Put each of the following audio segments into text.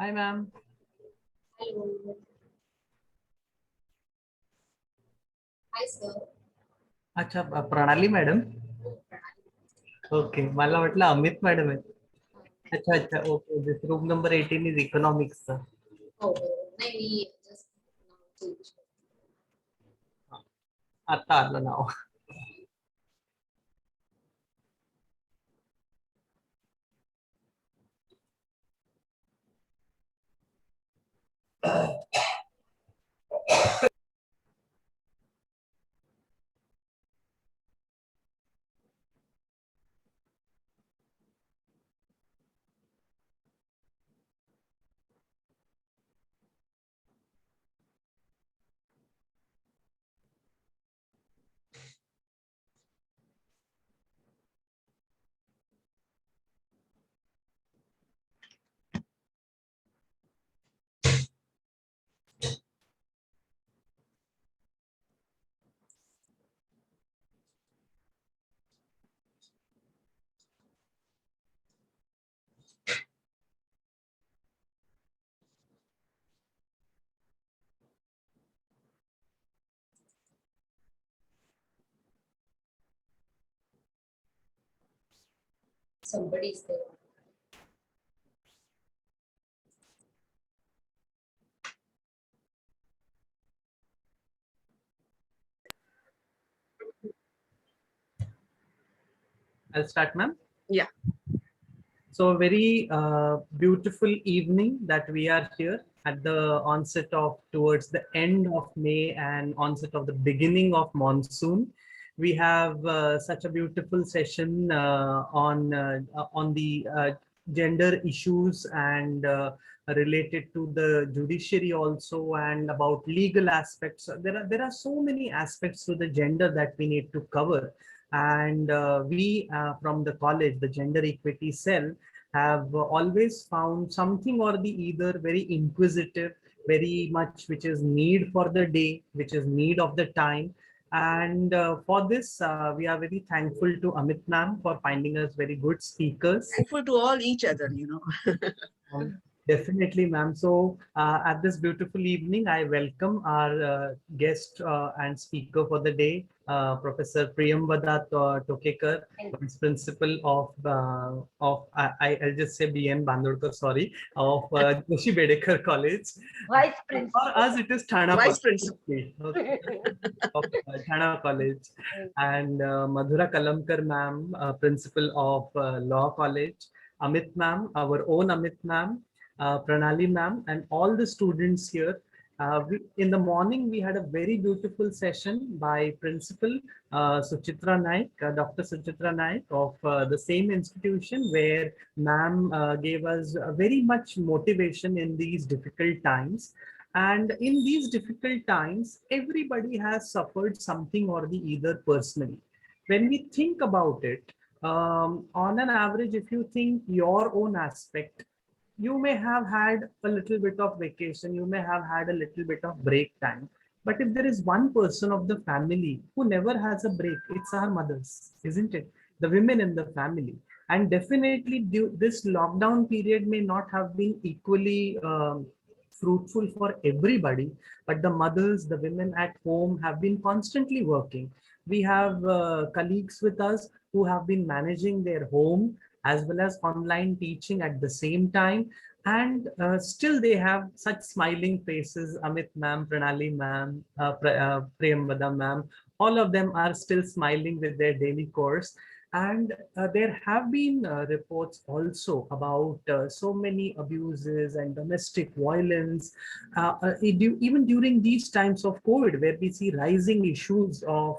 Hi, ma'am. Hello. Hi, sir. अच्छा, प्रणाली madam. Okay, मला वाटलं अमित मॅडम आहे. अच्छा अच्छा, okay. This room number 18 is इकॉनॉमिक्सचा. Oh, नाही मी just now change. आता आलं नाव. Somebody is there. I'll start, ma'am. Yeah. So a very beautiful evening that we are here at the onset of towards the end of May and onset of the beginning of monsoon. We have such a beautiful session on the gender issues and related to the judiciary also, and about legal aspects. There are so many aspects to the gender that we need to cover, and we from the college, the gender equity cell, have always found something or the either very inquisitive, very much which is need for the day, which is need of the time. And for this, we are very thankful to Amit ma'am for finding us very good speakers. Thankful to all each other, Definitely, ma'am. So, at this beautiful evening, I welcome our guest and speaker for the day, Professor Priyamvada Tokekar, Vice Principal I'll just say BN Bandurkar, sorry, of Joshi-Bedekar College. Vice Principal. For us, it is Thane Vice College. Principal. Okay. Of Thane College, and Madhura Kalamkar ma'am, Principal of Law College. Amit ma'am, our own Amit ma'am, Pranali ma'am, and all the students here. In the morning, we had a very beautiful session by Principal Suchitra Naik, Dr. Suchitra Naik of the same institution, where ma'am gave us very much motivation in these difficult times. And in these difficult times, everybody has suffered something or the either personally. When we think about it, on an average, if you think your own aspect, you may have had a little bit of vacation, you may have had a little bit of break time. But if there is one person of the family who never has a break, it's our mothers, isn't it? The women in the family. And definitely this lockdown period may not have been equally fruitful for everybody, but the mothers, the women at home have been constantly working. We have colleagues with us who have been managing their home as well as online teaching at the same time, and still they have such smiling faces. Amit ma'am, Pranali ma'am, Priyamvada ma'am, all of them are still smiling with their daily course. And there have been reports also about so many abuses and domestic violence, even during these times of COVID, where we see rising issues of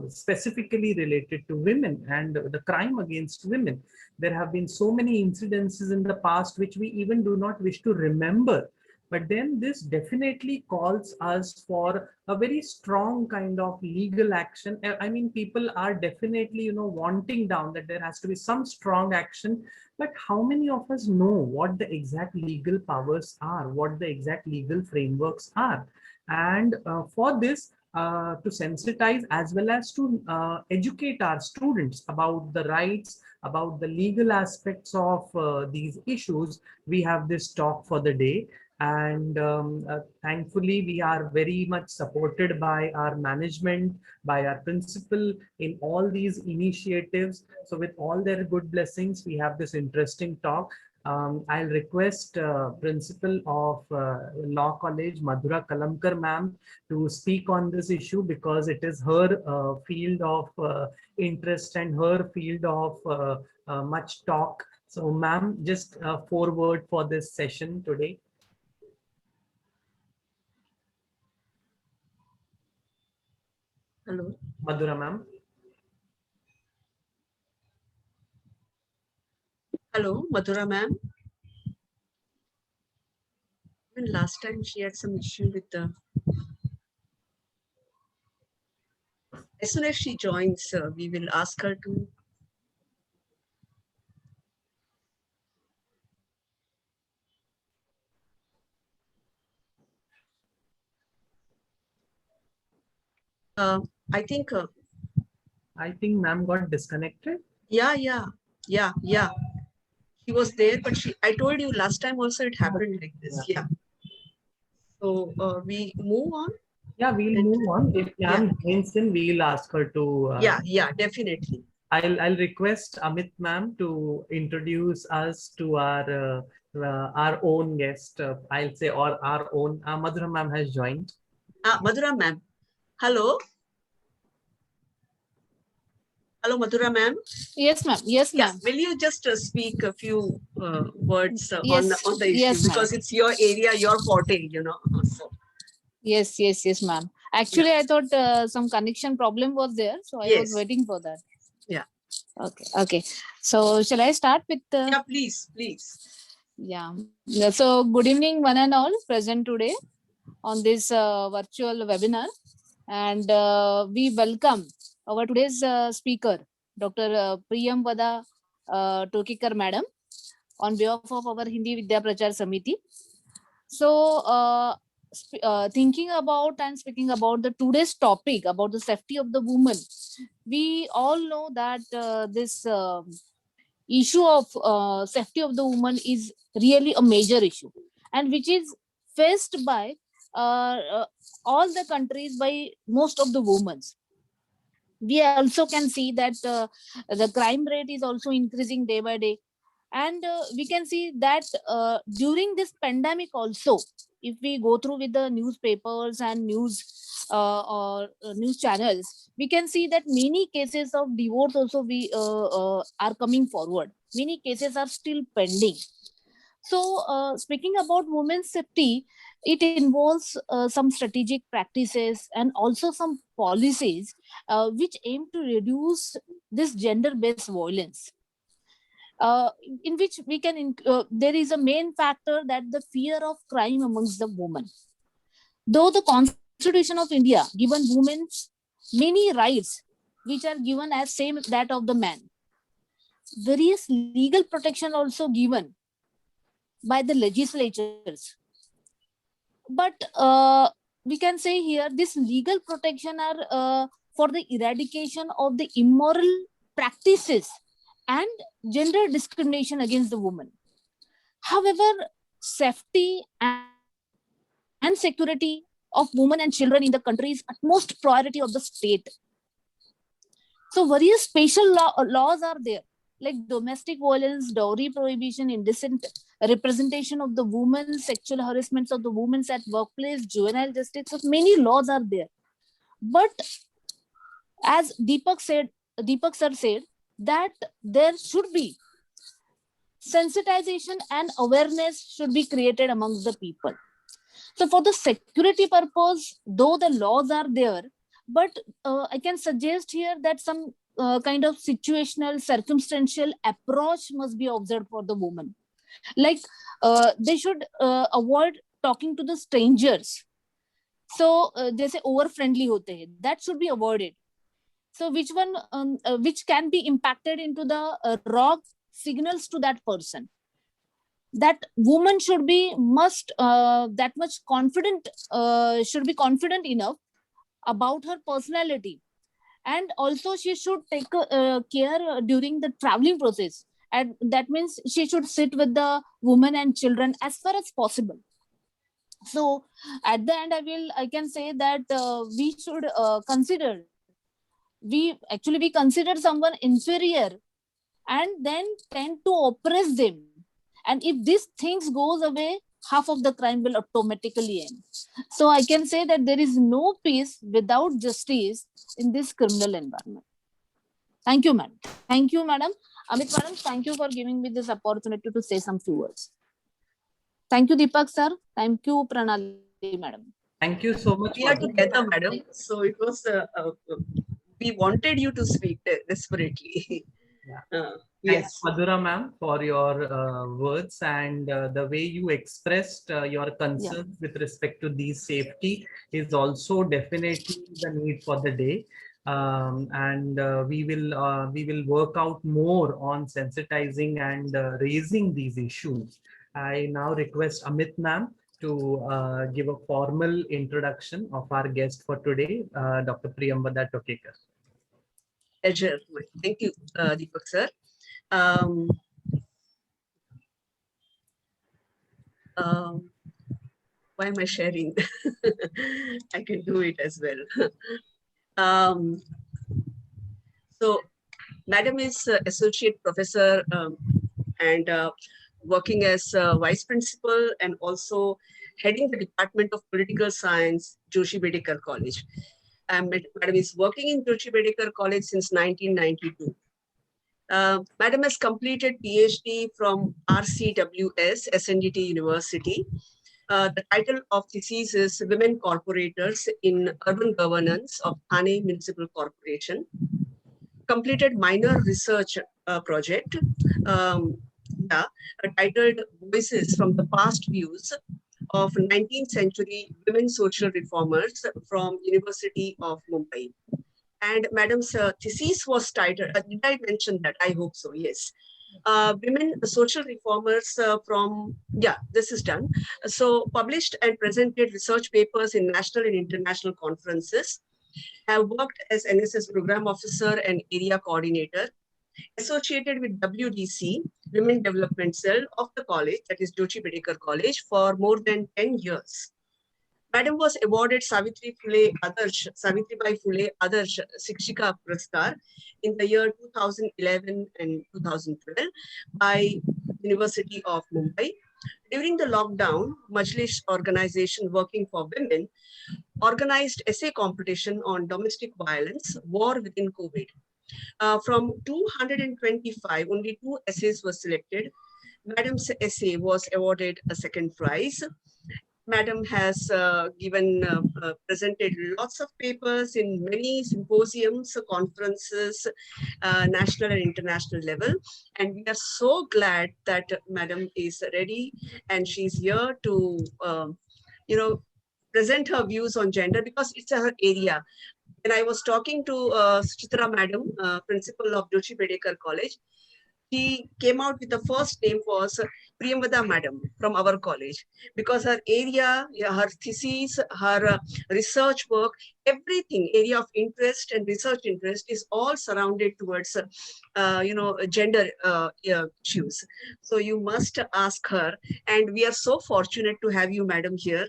specifically related to women and the crime against women. There have been so many incidences in the past which we even do not wish to remember. But then this definitely calls us for a very strong kind of legal action. I mean, people are definitely, wanting down that there has to be some strong action. But how many of us know what the exact legal powers are, what the exact legal frameworks are? And for this, to sensitize as well as to educate our students about the rights, about the legal aspects of these issues. We have this talk for the day. And thankfully, we are very much supported by our management, by our principal in all these initiatives. So with all their good blessings, we have this interesting talk. I'll request Principal of Law College, Madhura Kalamkar ma'am, to speak on this issue because it is her field of interest and her field of much talk. So ma'am, just a foreword for this session today. Hello. Madhura ma'am. Hello, Madhura ma'am. When last time she had some issue with the. As soon as she joins, we will ask her to. I think. I think ma'am got disconnected. Yeah. She was there, but I told you last time also it happened like this. Yeah. So we move on. Yeah, we'll move on. If ma'am joins in, we'll ask her to. Yeah, definitely. I'll request Amit ma'am to introduce us to our own guest. I'll say or our own. Madhura ma'am has joined. Madhura ma'am. Hello. Hello, Madhura ma'am. Yes, ma'am. Yes, ma'am. Will you just speak a few words Yes. on the issue? Yes, ma'am. Because it's your area, your forte, you know. So. Yes, ma'am. Actually, I thought some connection problem was there, so I was waiting for that. Yeah. Okay. So, shall I start with? Yeah, please. Yeah. So, good evening, one and all present today on this virtual webinar, and we welcome our today's speaker, Dr. Priyamvada Tokekar, madam, on behalf of our Hindi Vidya Prachar Samiti. So, thinking about and speaking about the today's topic about the safety of the woman, we all know that this issue of safety of the woman is really a major issue, and which is faced by all the countries by most of the women. We also can see that the crime rate is also increasing day by day, and we can see that during this pandemic also, if we go through with the newspapers and or news channels, we can see that many cases of divorce also we are coming forward. Many cases are still pending. So speaking about women's safety, it involves some strategic practices and also some policies which aim to reduce this gender based violence, in which we can there is a main factor that the fear of crime amongst the women. Though the Constitution of India given women many rights which are given as same that of the man, various legal protection also given by the legislatures. But we can say here this legal protection are for the eradication of the immoral practices and gender discrimination against the woman. However, safety and security of women and children in the country is utmost priority of the state. So various special laws are there, like domestic violence, dowry prohibition, indecent representation of the women, sexual harassments of the women at workplace, juvenile justice. So many laws are there. But as Deepak sir said that there should be sensitization and awareness should be created amongst the people. So for the security purpose, though the laws are there, but I can suggest here that some kind of situational, circumstantial approach must be observed for the woman. Like they should avoid talking to the strangers. So जैसे over friendly होते हैं, that should be avoided. So which can be impacted into the wrong signals to that person. That woman should be that much confident, should be confident enough about her personality, and also she should take care during the traveling process, and that means she should sit with the women and children as far as possible. So at the end, I can say that we should consider, we consider someone inferior and then tend to oppress them, and if these things goes away, half of the crime will automatically end. So I can say that there is no peace without justice in this criminal environment. Thank you, madam. Thank you, madam. Amit madam, thank you for giving me this opportunity to say some few words. Thank you, Deepak sir. Thank you, Pranali madam. Thank you so much We for are together, madam. So it was, we wanted you to speak desperately. Thanks, Yes. Madhura ma'am, for your words and the way you expressed your concerns with respect to these safety is also definitely the need for the day. And we will work out more on sensitizing and raising these issues. I now request Amit ma'am to give a formal introduction of our guest for today, Dr. Priyamvada Tokekar. Pleasure. Thank you, Deepak sir. Um, why am I sharing? I can do it as well. So, Madam is associate professor and working as vice principal and also heading the Department of Political Science, Joshi-Bedekar College. Madam is working in Joshi-Bedekar College since 1992. Madam has completed PhD from RCWS, SNDT University. The title of thesis is Women Corporators in Urban Governance of Thane Municipal Corporation. Completed minor research project titled Voices from the Past Views of 19th Century Women Social Reformers from University of Mumbai. And Madam's thesis was titled, did I mention that? I hope so, yes. Women social reformers this is done. So published and presented research papers in national and international conferences. Have worked as NSS program officer and area coordinator, associated with WDC, Women Development Cell of the college, that is Joshi-Bedekar College, for more than 10 years. Madam was awarded Savitribai Phule Adarsh Shikshika Puraskar in the year 2011 and 2012 by University of Mumbai. During the lockdown, Majlis organization working for women organized essay competition on domestic violence, war within COVID. From 225, only 2 essays were selected. Madam's essay was awarded a second prize. Madam has presented lots of papers in many symposiums, conferences, national and international level. And we are so glad that Madam is ready and she's here to, present her views on gender because it's her area. When I was talking to Suchitra Madam, principal of Joshi-Bedekar College, she came out with the first name was Priyamvada Madam from our college because her area, her thesis, her research work, everything, area of interest and research interest is all surrounded towards, gender issues. So you must ask her. And we are so fortunate to have you, Madam, here.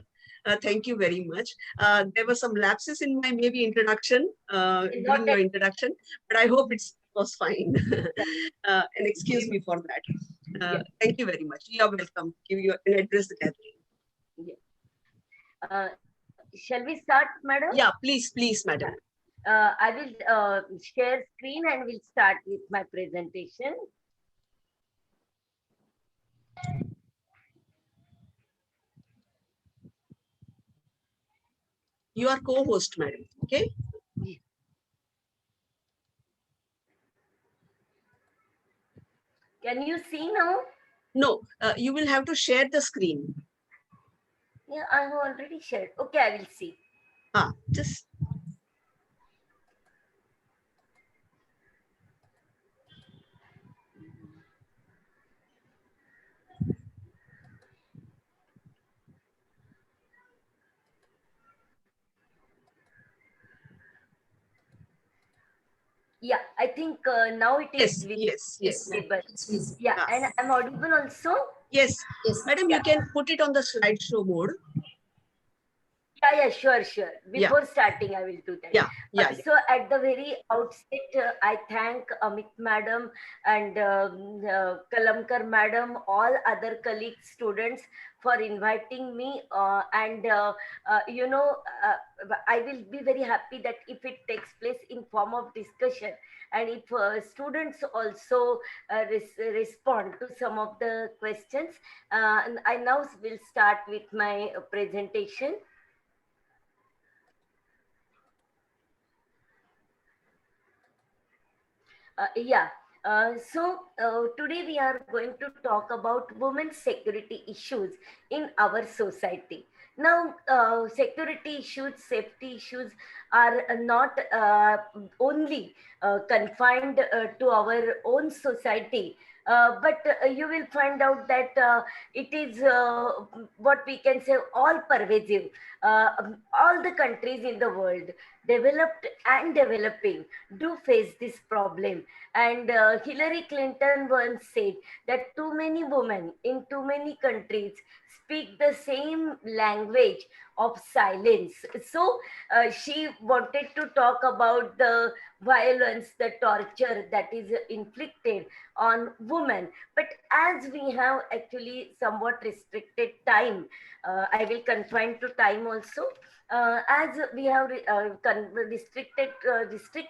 Thank you very much. There were some lapses in my maybe introduction, during your introduction, but I hope it was fine. And excuse me for that. Thank you very much. You are welcome. Give you and address the gathering. Shall we start, madam? Yeah, please, madam. I will share screen and we'll start with my presentation. You are co-host, madam. Okay. Can you see now? No, you will have to share the screen. Yeah, I have already shared. Okay, I will see. Just. Yeah, I think now it is Yes. ma'am. visible. It's visible. Yeah, Ah. and I'm audible also. Yes, Yes. madam, Yeah. you can put it on the slideshow mode. Yeah, sure. Yeah, Before starting, I will do that. yeah. So at the very outset, I thank Amit madam and Kalamkar madam, all other colleagues, students for inviting me. You know, I will be very happy that if it takes place in form of discussion, and if students also respond to some of the questions. And I now will start with my presentation. Yeah. Today we are going to talk about women's security issues in our society. Now, security issues, safety issues are not only confined to our own society, but you will find out that it is what we can say all pervasive. All the countries in the world, developed and developing, do face this problem. And Hillary Clinton once said that too many women in too many countries speak the same language of silence. So she wanted to talk about the violence, the torture that is inflicted on women. But as we have actually somewhat restricted time, I will confine to time also. As we have restrict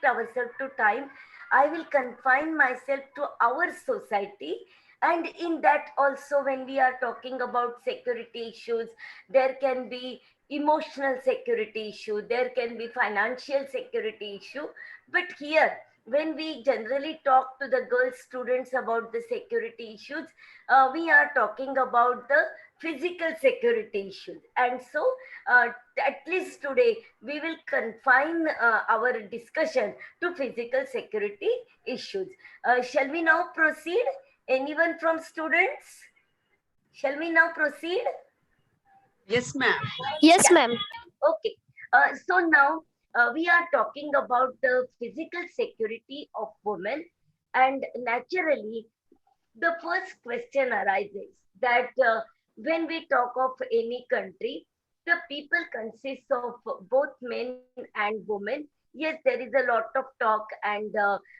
ourselves to time, I will confine myself to our society. And in that also, when we are talking about security issues, there can be emotional security issue, there can be financial security issue. But here, when we generally talk to the girl students about the security issues, we are talking about the physical security issues. And so, uh, at least today, we will confine our discussion to physical security issues. Shall we now proceed? Anyone from students? Shall we now proceed? Yes, ma'am. Yes, Yeah. ma'am. Okay. So now we are talking about the physical security of women, and naturally, the first question arises that when we talk of any country, the people consist of both men and women. Yes, there is a lot of talk and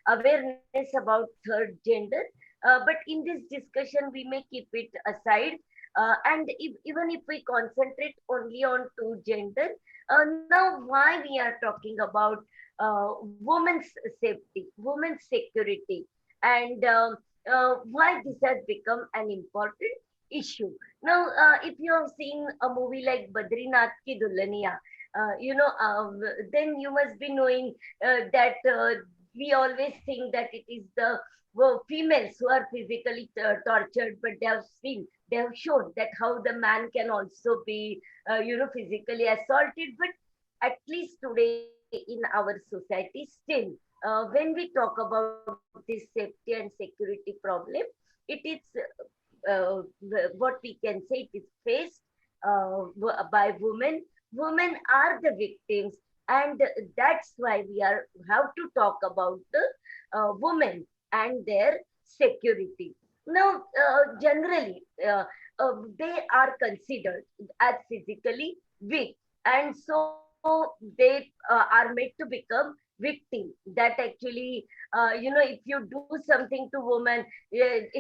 awareness about third gender, but in this discussion, we may keep it aside. And even if we concentrate only on two gender, now why we are talking about women's safety, women's security, and why this has become an important issue. Now, if you have seen a movie like Badrinath Ki Dulhaniya, then you must be knowing that we always think that it is the females who are physically tortured, but they have shown that how the man can also be, physically assaulted. But at least today in our society, still, when we talk about this safety and security problem, it is what we can say, it is faced by women. Women are the victims, and that's why we are have to talk about the women and their security. Now, generally, they are considered as physically weak, and so they are made to become victim. That actually, if you do something to woman,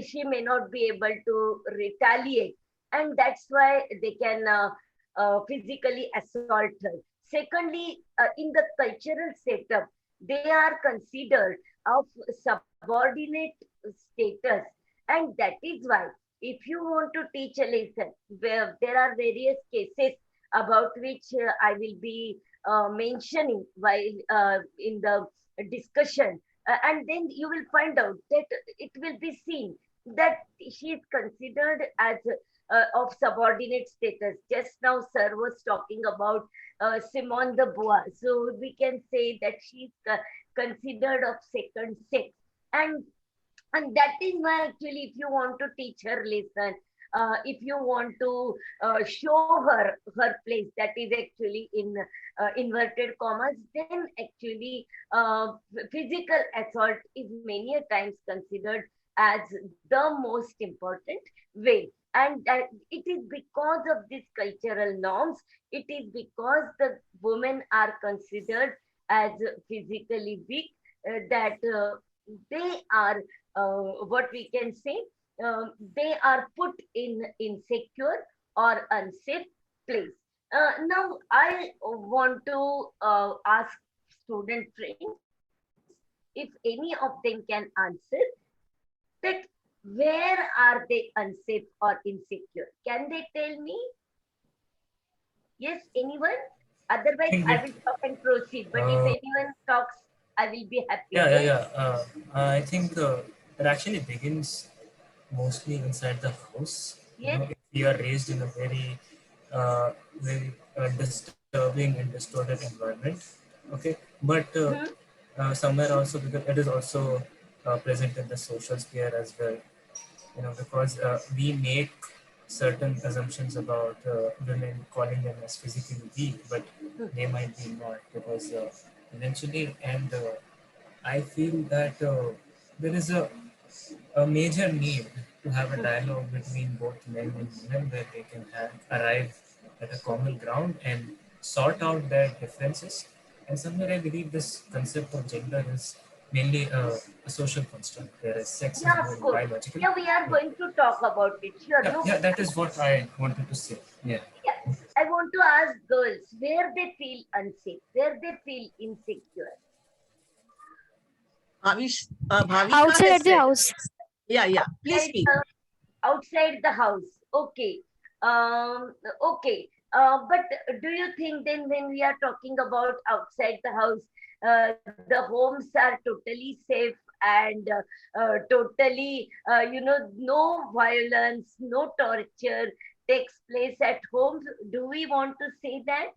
she may not be able to retaliate, and that's why they can physically assault her. Secondly, in the cultural setup, they are considered of subordinate status, and that is why if you want to teach a lesson, where there are various cases about which I will be mentioning while in the discussion, and then you will find out that it will be seen that she is considered as of subordinate status. Just now, sir was talking about Simone de Beauvoir, so we can say that she is considered of second sex, and that is why actually if you want to teach her lesson, if you want to show her place, that is actually in inverted commas, then actually physical assault is many a times considered as the most important way. And it is because of these cultural norms, it is because the women are considered as physically weak, that they are, what we can say, they are put in insecure or unsafe place. Now, I want to ask student friends if any of them can answer that where are they unsafe or insecure? Can they tell me? Yes, anyone? Otherwise, think I it will talk and proceed. But if uh, anyone talks, I will be happier. yeah, yeah, Yes? yeah. I think it actually begins mostly inside the house. Yes? If we are raised in a very disturbing and distorted environment, okay. But Hmm? somewhere also, because it is also present in the social sphere as well. Because we make certain assumptions about women, calling them as physically weak, but Hmm. they might be not, because eventually, and I feel that there is a major need to have a Hmm. dialogue between both men and women, where they can arrive at a common ground and sort out their differences. And somewhere I believe this concept of gender is mainly a social construct, whereas sex is Yeah, more of course. biological. Yeah, we are Yeah, going to talk about it. Sure. yeah, No, yeah, that is what I wanted to say. Yeah. yeah. I want to ask girls where they feel unsafe, where they feel insecure. Bhavika Outside has at the said, house. yeah, please Outside speak. the outside the house. Okay. Okay. But do you think then when we are talking about outside the house, the homes are totally safe and totally, no violence, no torture takes place at home? Do we want to say that?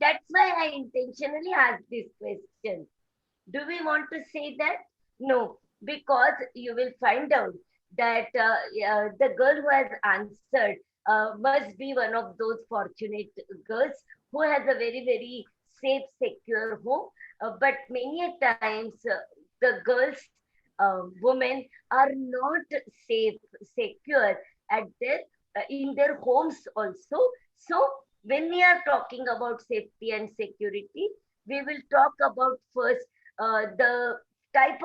That's why I intentionally asked this question. Do we want to say that? No, because you will find out that the girl who has answered must be one of those fortunate girls who has a very, very safe, secure home. But many a times, the girls, women are not safe, secure at in their homes also. So when we are talking about safety and security, we will talk about first the type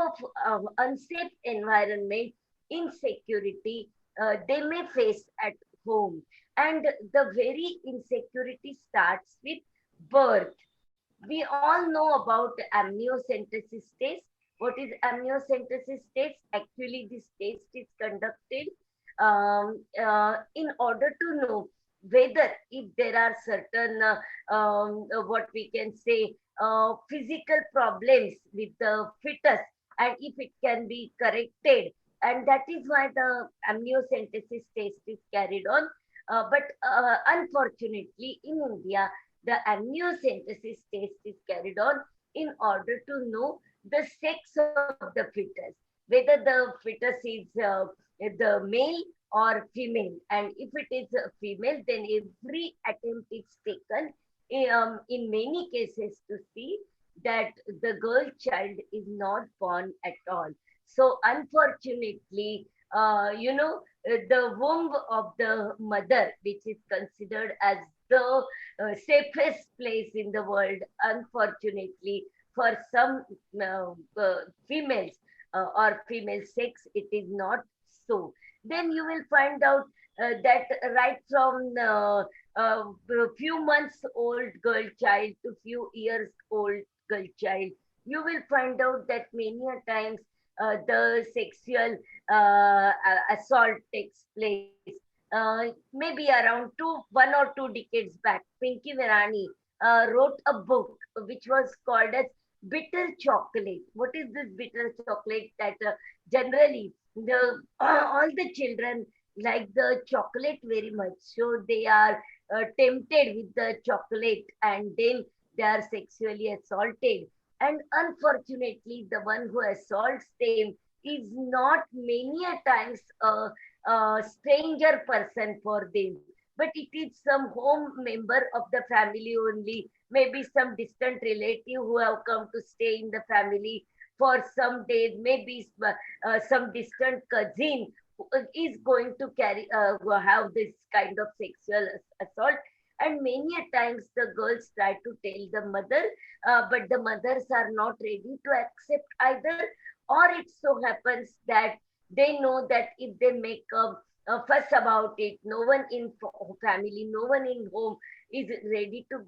of unsafe environment, insecurity they may face at home. And the very insecurity starts with birth. We all know about amniocentesis test. What is amniocentesis test? Actually, this test is conducted in order to know whether if there are certain what we can say physical problems with the fetus, and if it can be corrected, and that is why the amniocentesis test is carried on. But unfortunately, in India, the amniocentesis test is carried on in order to know the sex of the fetus, whether the fetus is the male or female. And if it is a female, then every attempt is taken in many cases to see that the girl child is not born at all. So unfortunately, the womb of the mother, which is considered as the safest place in the world, unfortunately, for some females or female sex, it is not so. Then you will find out that right from a few months old girl child to few years old girl child, you will find out that many a times the sexual assault takes place. Maybe around 1 or 2 decades back, Pinky Virani wrote a book which was called as Bitter Chocolate. What is this bitter chocolate? That generally the all the children like the chocolate very much, so they are tempted with the chocolate, and then they are sexually assaulted. And unfortunately, the one who assaults them is not many a times stranger person for them, but it is some home member of the family only, maybe some distant relative who have come to stay in the family for some days, maybe some distant cousin who is going to carry who have this kind of sexual assault. And many a times the girls try to tell the mother, but the mothers are not ready to accept either, or it so happens that they know that if they make a fuss about it, no one in family, no one in home is ready to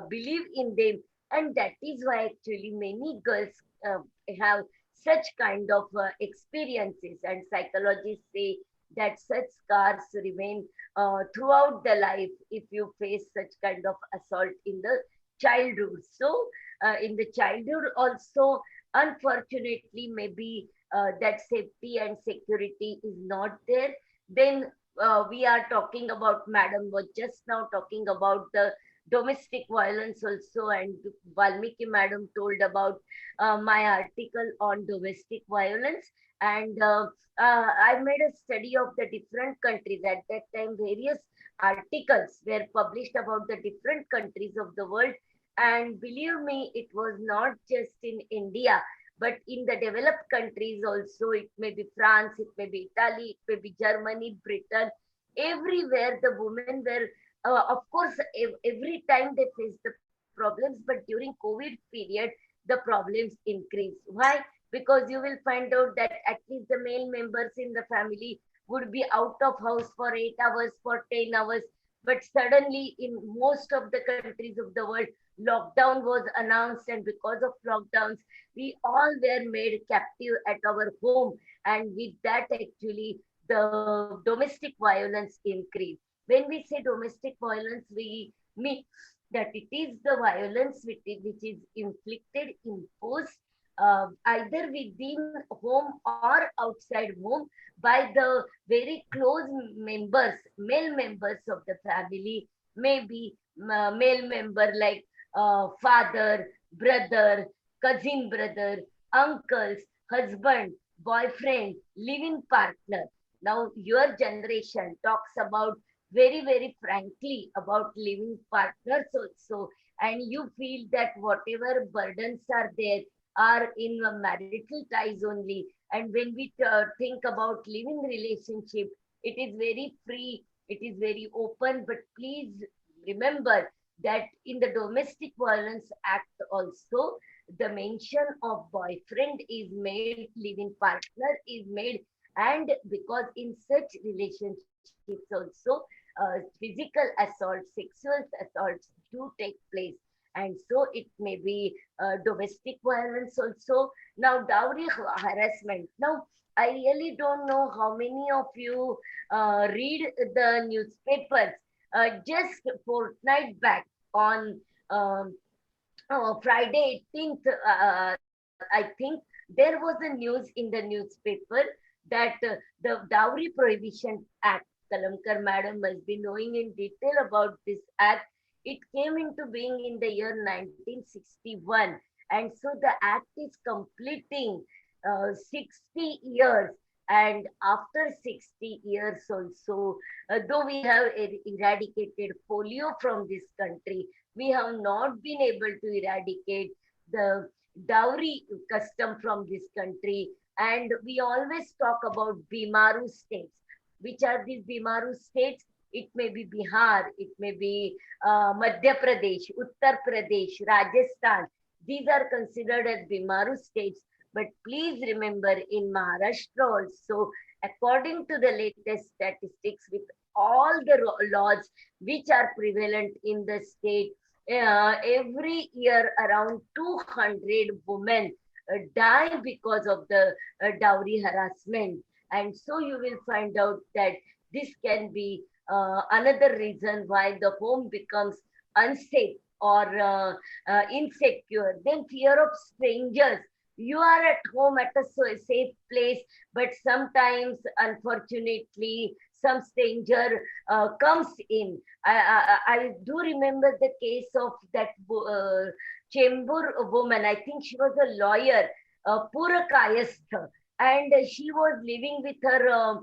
believe in them. And that is why actually many girls uh, have such kind of experiences, and psychologists say that such scars remain throughout the life if you face such kind of assault in the childhood. So in the childhood also, unfortunately, maybe that safety and security is not there. Then we are talking about, madam was just now talking about the domestic violence also, and Valmiki madam told about my article on domestic violence. And I made a study of the different countries. At that time, various articles were published about the different countries of the world. And believe me, it was not just in India, but in the developed countries also. It may be France, it may be Italy, it may be Germany, Britain. Everywhere the women were, of course, every time they face the problems, but during COVID period, the problems increase. Why? Because you will find out that at least the male members in the family would be out of house for 8 hours, for 10 hours. But suddenly, in most of the countries of the world, lockdown was announced, and because of lockdowns, we all were made captive at our home. And with that, actually, the domestic violence increased. When we say domestic violence, we mean that it is the violence which is inflicted, imposed, either within home or outside home by the very close members, male members of the family, maybe male member like father, brother, cousin brother, uncles, husband, boyfriend, living partner. Now, your generation talks about very, very frankly about living partners also, and you feel that whatever burdens are there are in marital ties only. And when we think about living relationship, it is very free, it is very open. But please remember that in the Domestic Violence Act also, the mention of boyfriend is made, living partner is made. And because in such relationships also, physical assault, sexual assaults do take place. And so it may be domestic violence also. Now, dowry harassment. Now, I really don't know how many of you read the newspapers. Just fortnight back on Friday 18th, I think there was a news in the newspaper that the Dowry Prohibition Act, Kalamkar madam must be knowing in detail about this act. It came into being in the year 1961. And so the act is completing 60 years. And after 60 years also, though we have eradicated polio from this country, we have not been able to eradicate the dowry custom from this country. And we always talk about Bimaru states. Which are these Bimaru states? It may be Bihar, it may be Madhya Pradesh, Uttar Pradesh, Rajasthan. These are considered as Bimaru states. But please remember, in Maharashtra also, according to the latest statistics, with all the laws which are prevalent in the state, every year around 200 women die because of the dowry harassment. And so you will find out that this can be another reason why the home becomes unsafe or insecure. Then fear of strangers. You are at home at a safe place, but sometimes, unfortunately, some stranger comes in. I do remember the case of that Chembur woman. I think she was a lawyer, Pura Kayastha. and she was living with her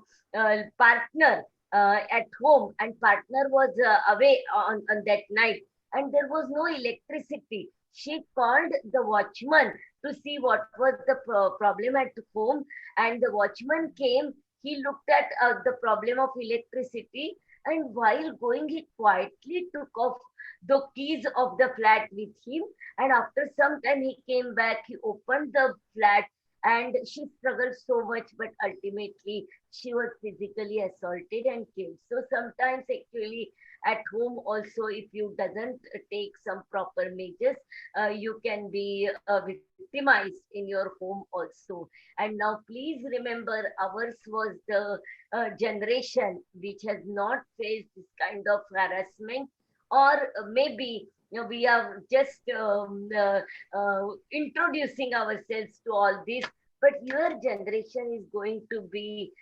partner at home, and partner was away on that night, and there was no electricity. She called the watchman to see what was the problem at home, and the watchman came. He looked at the problem of electricity, and while going, he quietly took off the keys of the flat with him. And after some time, he came back. He opened the flat, and she struggled so much, but ultimately she was physically assaulted and killed. So sometimes, actually, at home also, if you doesn't take some proper measures, you can be victimized in your home also. And now please remember, ours was the generation which has not faced this kind of harassment, or maybe we are just introducing ourselves to all this, but your generation is going to be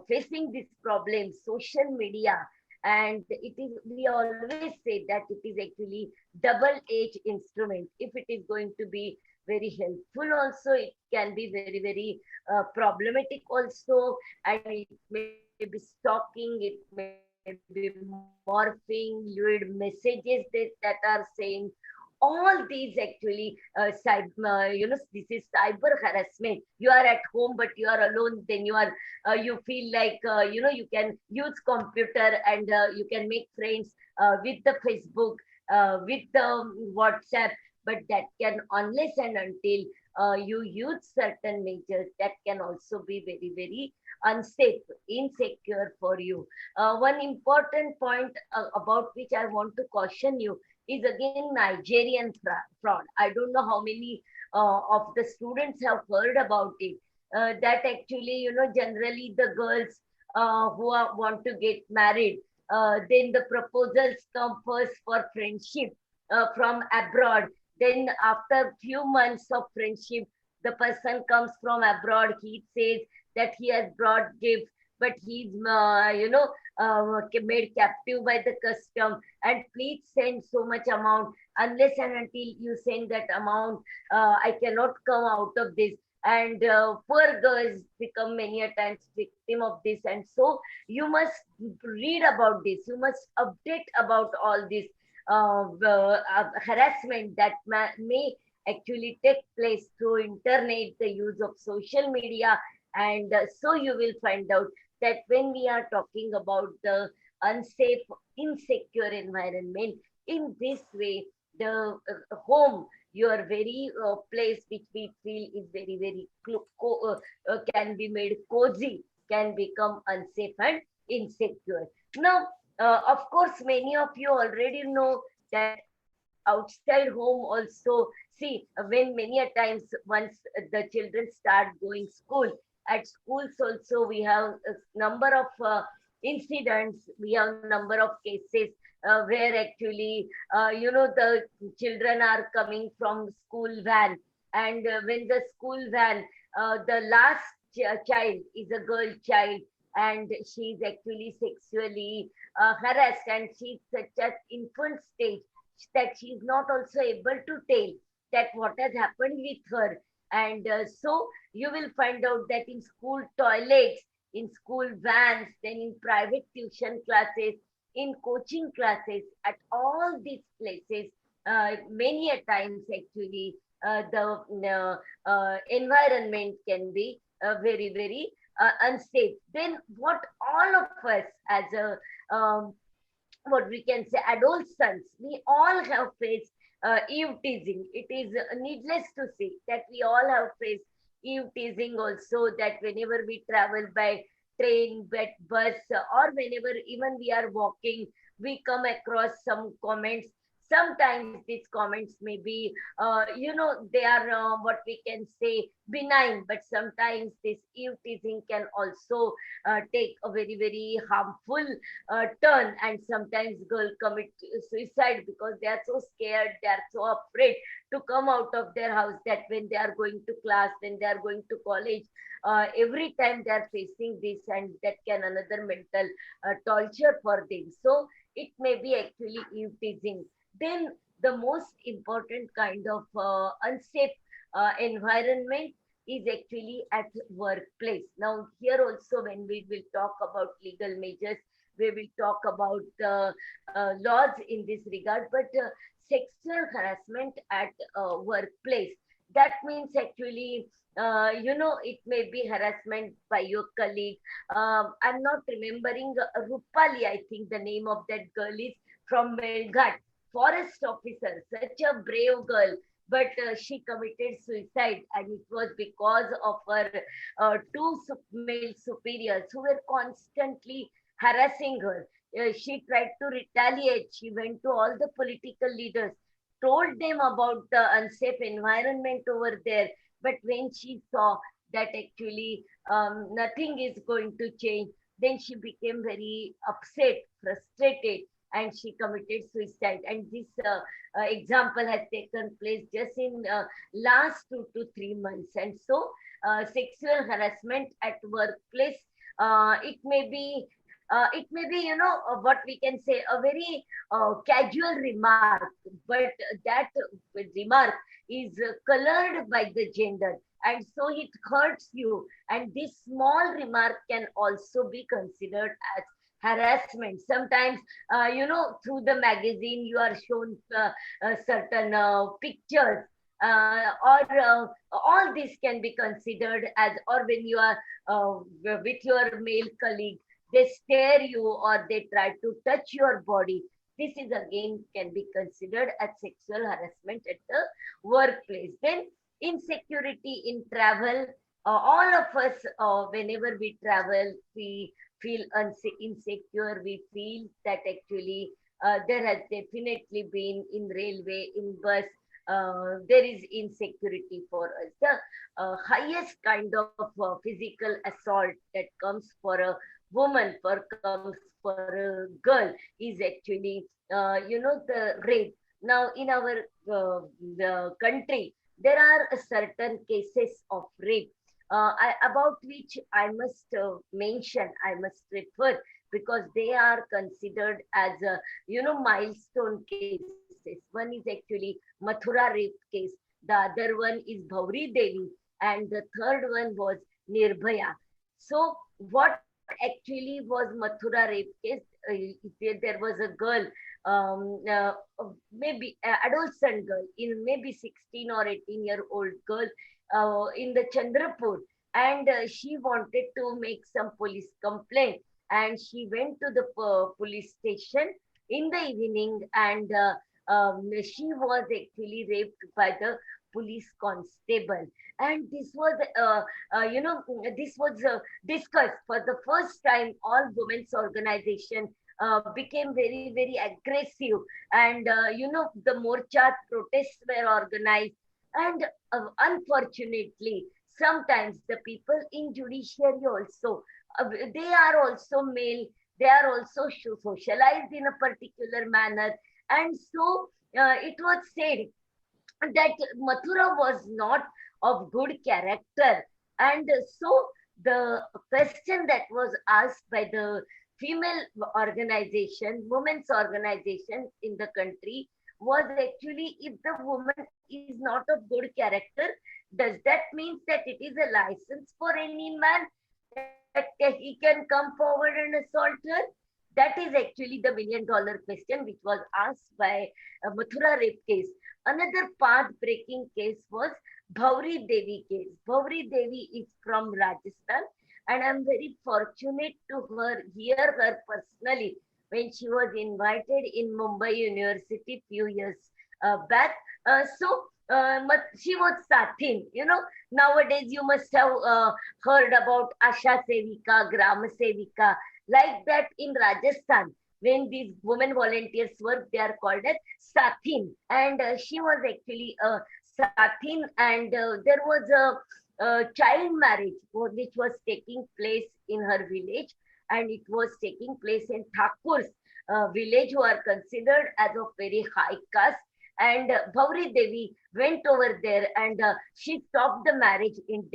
facing this problem, social media. And it is, we always say that it is actually double-edged instrument. If it is going to be very helpful also, it can be very, very problematic also, and it may be stalking, it may be morphing, lurid messages that are saying all these actually this is cyber harassment. You are at home but you are alone, then you feel like you can use computer, and you can make friends with the Facebook, with the WhatsApp, but that can, unless and until you use certain measures, that can also be very, very unsafe, insecure for you. One important point about which I want to caution you is again Nigerian fraud. I don't know how many of the students have heard about it. That actually, generally the girls want to get married, then the proposals come first for friendship from abroad. Then after few months of friendship, the person comes from abroad. He says that he has brought gifts, but he's made captive by the custom, and please send so much amount. Unless and until you send that amount, I cannot come out of this. And poor girls become many a times victim of this. And so you must read about this, you must update about all this harassment that may actually take place through internet, the use of social media. And so you will find out that when we are talking about the unsafe, insecure environment, in this way, the home, your very place which we feel is very, very can be made cozy, can become unsafe and insecure. Now, of course, many of you already know that outside home also, see, when many a times once the children start going school, at schools also we have a number of incidents, we have number of cases where actually the children are coming from school van, and when the school van, the last child is a girl child, and she is actually sexually harassed, and she's such at infant stage that she is not also able to tell that what has happened with her. And so you will find out that in school toilets, in school vans, then in private tuition classes, in coaching classes, at all these places, many a times actually the environment can be very, very unsafe. Then what all of us as a what we can say adolescents, we all have faced eve teasing. It is needless to say that we all have faced eve teasing also, that whenever we travel by train, by bus, or whenever even we are walking, we come across some comments. Sometimes these comments may be, they are what we can say benign, but sometimes this eve teasing can also take a very, very harmful turn, and sometimes girls commit suicide because they are so scared, they are so afraid to come out of their house, that when they are going to class, when they are going to college, every time they are facing this, and that can another mental torture for them. So it may be actually eve teasing. Then the most important kind of unsafe environment is actually at workplace. Now here also, when we will talk about legal measures, we will talk about laws in this regard, but sexual harassment at workplace, that means actually, it may be harassment by your colleague. I'm not remembering, Rupali, I think the name of that girl is, from Melghat, forest officer, such a brave girl, but she committed suicide, and it was because of her two male superiors who were constantly harassing her. She tried to retaliate. She went to all the political leaders, told them about the unsafe environment over there. But when she saw that actually nothing is going to change, then she became very upset, frustrated, and she committed suicide. And this example has taken place just in last 2 to 3 months. And so, sexual harassment at workplace, it may be, what we can say, a very casual remark, but that remark is colored by the gender, and so it hurts you. And this small remark can also be considered as harassment. Sometimes, through the magazine, you are shown certain pictures. Or all this can be considered as, or when you are with your male colleague, they stare you or they try to touch your body. This is again can be considered as sexual harassment at the workplace. Then insecurity in travel. All of us, whenever we travel, we feel insecure. We feel that actually there has definitely been in railway, in bus, there is insecurity for us. The highest kind of physical assault that comes for a woman, comes for a girl, is actually, the rape. Now, in our the country, there are certain cases of rape, about which I must mention, I must refer, because they are considered as, milestone cases. One is actually Mathura rape case, the other one is Bhauri Devi, and the third one was Nirbhaya. So, what actually was Mathura rape case? There was a girl, maybe adolescent girl, in maybe 16 or 18-year-old girl, in the Chandrapur, and she wanted to make some police complaint, and she went to the police station in the evening, and she was actually raped by the police constable. And this was, this was discussed for the first time. All women's organization became very, very aggressive, and the morcha protests were organized. And unfortunately, sometimes the people in judiciary also, they are also male, they are also socialized in a particular manner, and so it was said that Mathura was not of good character. And so the question that was asked by the female organization, women's organization in the country, was actually, if the woman is not of good character, does that mean that it is a license for any man that he can come forward and assault her? That is actually the $1 million question which was asked by Mathura rape case. Another path-breaking case was Bhauri Devi case. Bhauri Devi is from Rajasthan, and I'm very fortunate to hear her personally when she was invited in Mumbai University few years back. She was Sathin. Nowadays you must have heard about Asha Sevika, Gram Sevika, like that in Rajasthan. When these women volunteers work, they are called as Sathin. And she was actually a Sathin, and there was a child marriage which was taking place in her village, and it was taking place in Thakur's village, who are considered as of very high caste. And Bhauri Devi went over there, and she stopped the marriage in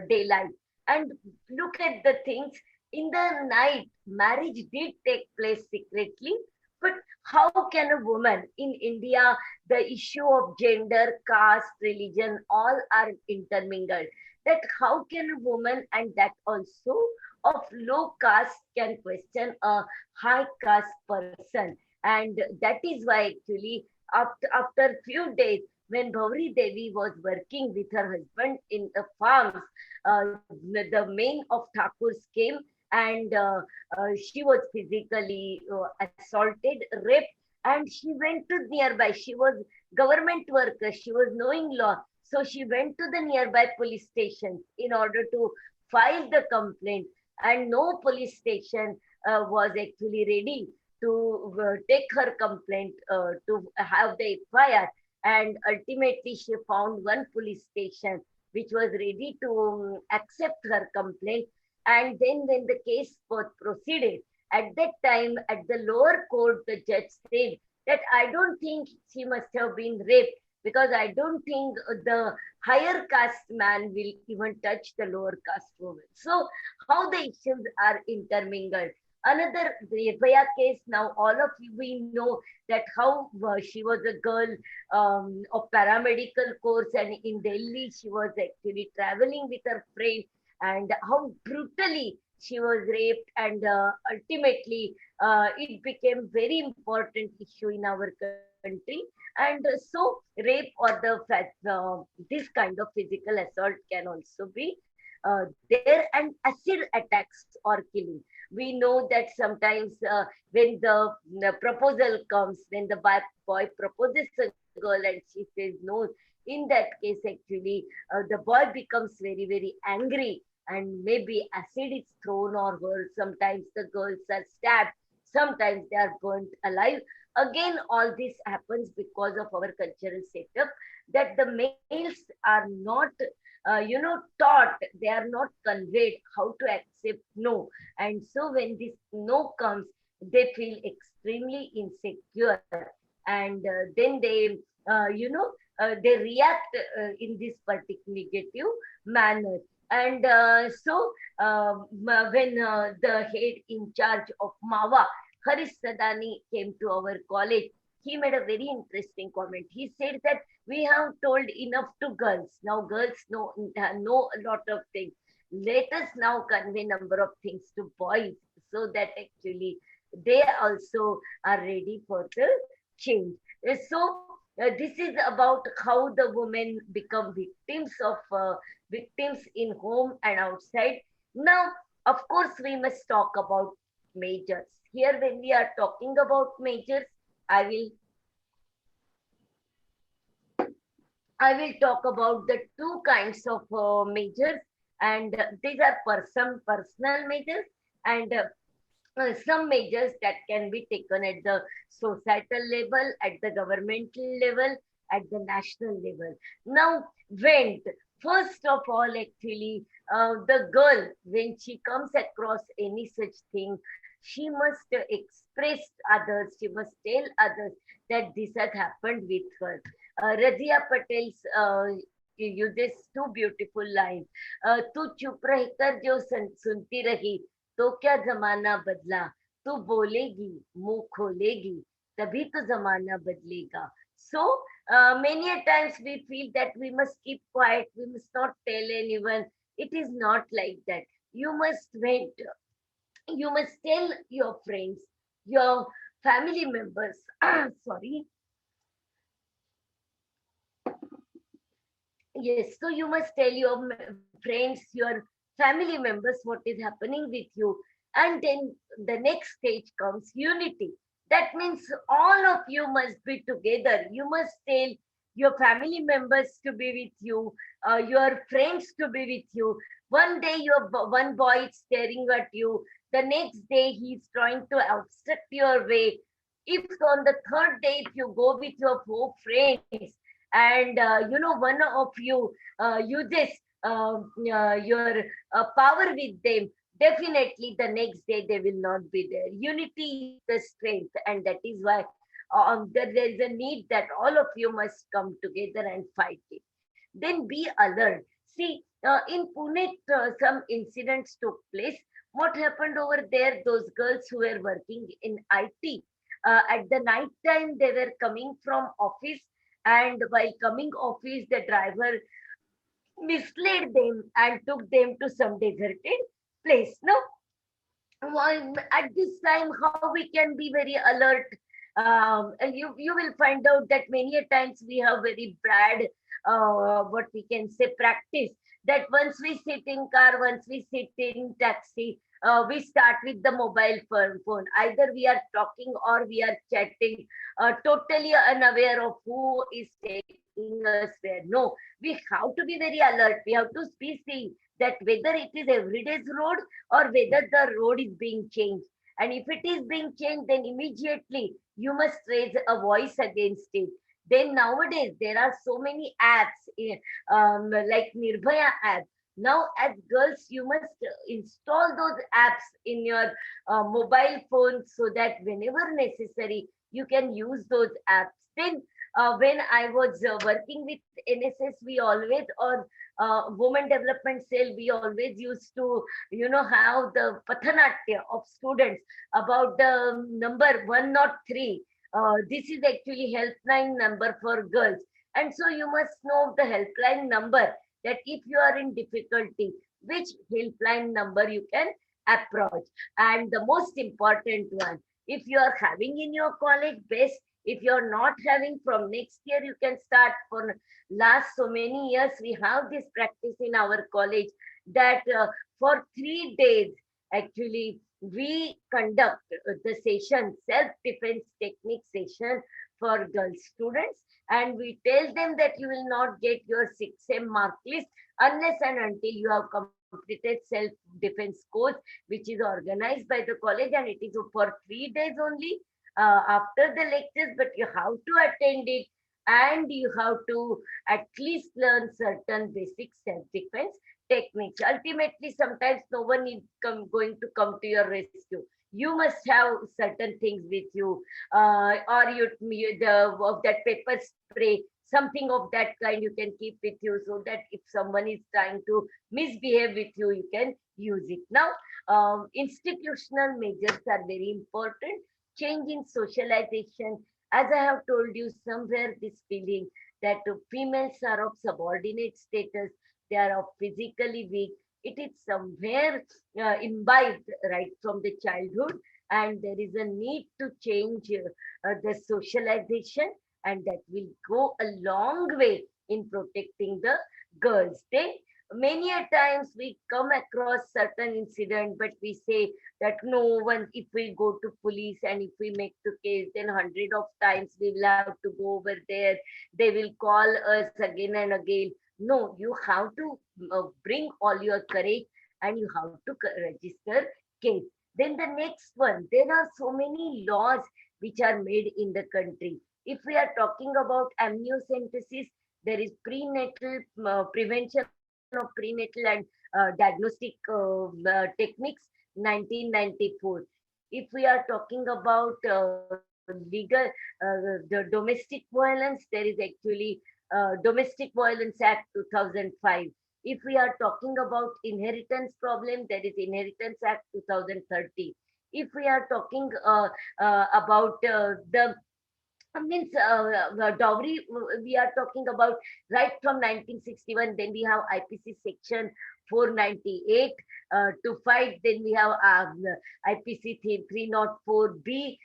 daylight. And look at the things. In the night, marriage did take place secretly, but how can a woman in India, the issue of gender, caste, religion, all are intermingled. that how can a woman, and that also of low caste, can question a high caste person. And that is why actually after few days, when Bhauri Devi was working with her husband in the farms, the main of Thakurs came, and she was physically assaulted, raped, and she went to nearby. She was government worker, she was knowing law, so she went to the nearby police station in order to file the complaint, and no police station was actually ready to take her complaint to have the FIR. And ultimately, she found one police station which was ready to accept her complaint. And then, when the case was proceeded, at that time, at the lower court, the judge said that I don't think she must have been raped, because I don't think the higher caste man will even touch the lower caste woman. So, how the issues are intermingled. Another Nirbhaya case, now all of you, we know that how she was a girl of paramedical course, and in Delhi she was actually traveling with her friend, and how brutally she was raped, and ultimately it became very important issue in our country. And so rape or this kind of physical assault can also be there, and acid attacks or killing. We know that sometimes when the proposal comes, when the boy proposes a girl and she says no, in that case actually the boy becomes very, very angry, and maybe acid is thrown on her. Sometimes the girls are stabbed, sometimes they are burnt alive. Again, all this happens because of our cultural setup, that the males are not taught, they are not conveyed how to accept no. And so when this no comes, they feel extremely insecure, and then they react in this particular negative manner. And when the head in charge of Mawa, Harish Sadani, came to our college, he made a very interesting comment. He said that we have told enough to girls. Now girls know a lot of things. Let us now convey number of things to boys, so that actually they also are ready for the change. This is about how the women become victims in home and outside. Now, of course, we must talk about majors. Here, when we are talking about majors, I will I will talk about the two kinds of majors, and these are some personal majors, and some measures that can be taken at the societal level, at the governmental level, at the national level. Now, when first of all, actually, the girl, when she comes across any such thing, she must express others, she must tell others that this has happened with her. Razia Patel's uses two beautiful lines. तू चुप रहकर जो सुनती रही, तो क्या जमाना बदला, तू बोलेगी मुंह खोलेगी, तभी तो जमाना बदलेगा. So many a times we feel that we must keep quiet, we must not tell anyone. It is not like that. You must wait, you must tell your friends, your family members. Sorry. Yes, so you must tell your friends, your family members what is happening with you. And then the next stage comes unity. That means all of you must be together. You must tell your family members to be with you, your friends to be with you. One day one boy is staring at you. The next day he is trying to obstruct your way. If on the third day, if you go with your four friends, and one of you uses your power with them, definitely the next day they will not be there. Unity is the strength, and that is why there is a need that all of you must come together and fight it. Then be alert. See, in Pune, some incidents took place. What happened over there? Those girls who were working in IT, at the night time, they were coming from office, and while coming office, the driver misled them and took them to some deserted place. No, at this time, how we can be very alert. And you will find out that many a times we have very bad, what we can say, practice, that once we sit in car, once we sit in taxi, we start with the mobile phone. Either we are talking or we are chatting, totally unaware of who is taking us where. No, we have to be very alert. We have to be seeing that whether it is everyday's road or whether the road is being changed. And if it is being changed, then immediately you must raise a voice against it. Then nowadays there are so many apps, like Nirbhaya app. Now, as girls, you must install those apps in your mobile phone so that whenever necessary, you can use those apps. Then, when I was working with NSS, we always, or women development cell, we always used to, have the pathanatya of students about the number 103. This is actually helpline number for girls. And so you must know the helpline number, that if you are in difficulty, which helpline number you can approach. And the most important one, if you are having in your college, best. If you are not having, from next year, you can start. For last so many years, we have this practice in our college that for 3 days, actually, we conduct the session, self-defense technique session for girl students, and we tell them that you will not get your 6M mark list unless and until you have completed self-defense course, which is organized by the college, and it is for 3 days only after the lectures, but you have to attend it, and you have to at least learn certain basic self-defense techniques. Ultimately, sometimes no one is going to come to your rescue. You must have certain things with you, or of that pepper spray, something of that kind you can keep with you, so that if someone is trying to misbehave with you, you can use it. Now, institutional measures are very important. Change in socialization, as I have told you, somewhere this feeling that females are of subordinate status, they are of physically weak. It is somewhere imbibed right from the childhood, and there is a need to change the socialization, and that will go a long way in protecting the girls. They, many a times we come across certain incident, but we say that no one, if we go to police and if we make the case, then hundred of times we will have to go over there. They will call us again and again. No, you have to bring all your courage, and you have to register case. Then the next one, there are so many laws which are made in the country. If we are talking about amniocentesis, there is prenatal prevention of prenatal and diagnostic techniques, 1994. If we are talking about legal, the domestic violence, there is actually Domestic Violence Act 2005. If we are talking about inheritance problem, there is Inheritance Act 2030. If we are talking about the means dowry, we are talking about right from 1961. Then we have IPC section 498 to fight. Then we have IPC 304B.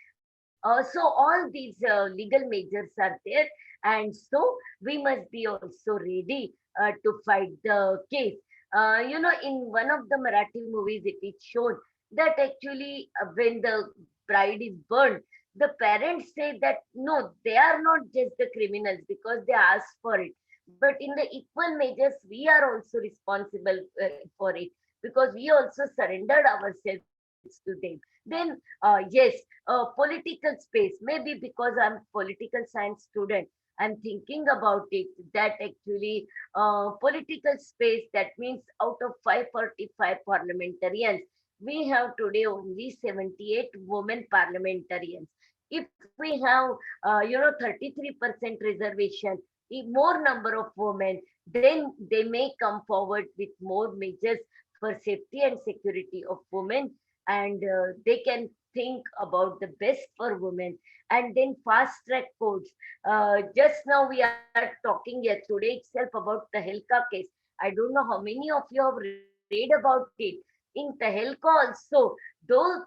So all these legal measures are there, and so we must be also ready to fight the case. In one of the Marathi movies, it is shown that actually when the bride is burned, the parents say that no, they are not just the criminals because they asked for it. But in the equal measures, we are also responsible for it, because we also surrendered ourselves to them. Then, yes, political space, maybe because I'm political science student, I'm thinking about it, that actually political space, that means out of 545 parliamentarians, we have today only 78 women parliamentarians. If we have 33% reservation, more number of women, then they may come forward with more measures for safety and security of women, and they can think about the best for women. And then fast track courts. Just now we are talking today itself about the Helka case. I don't know how many of you have read about it. In Tehelka also, though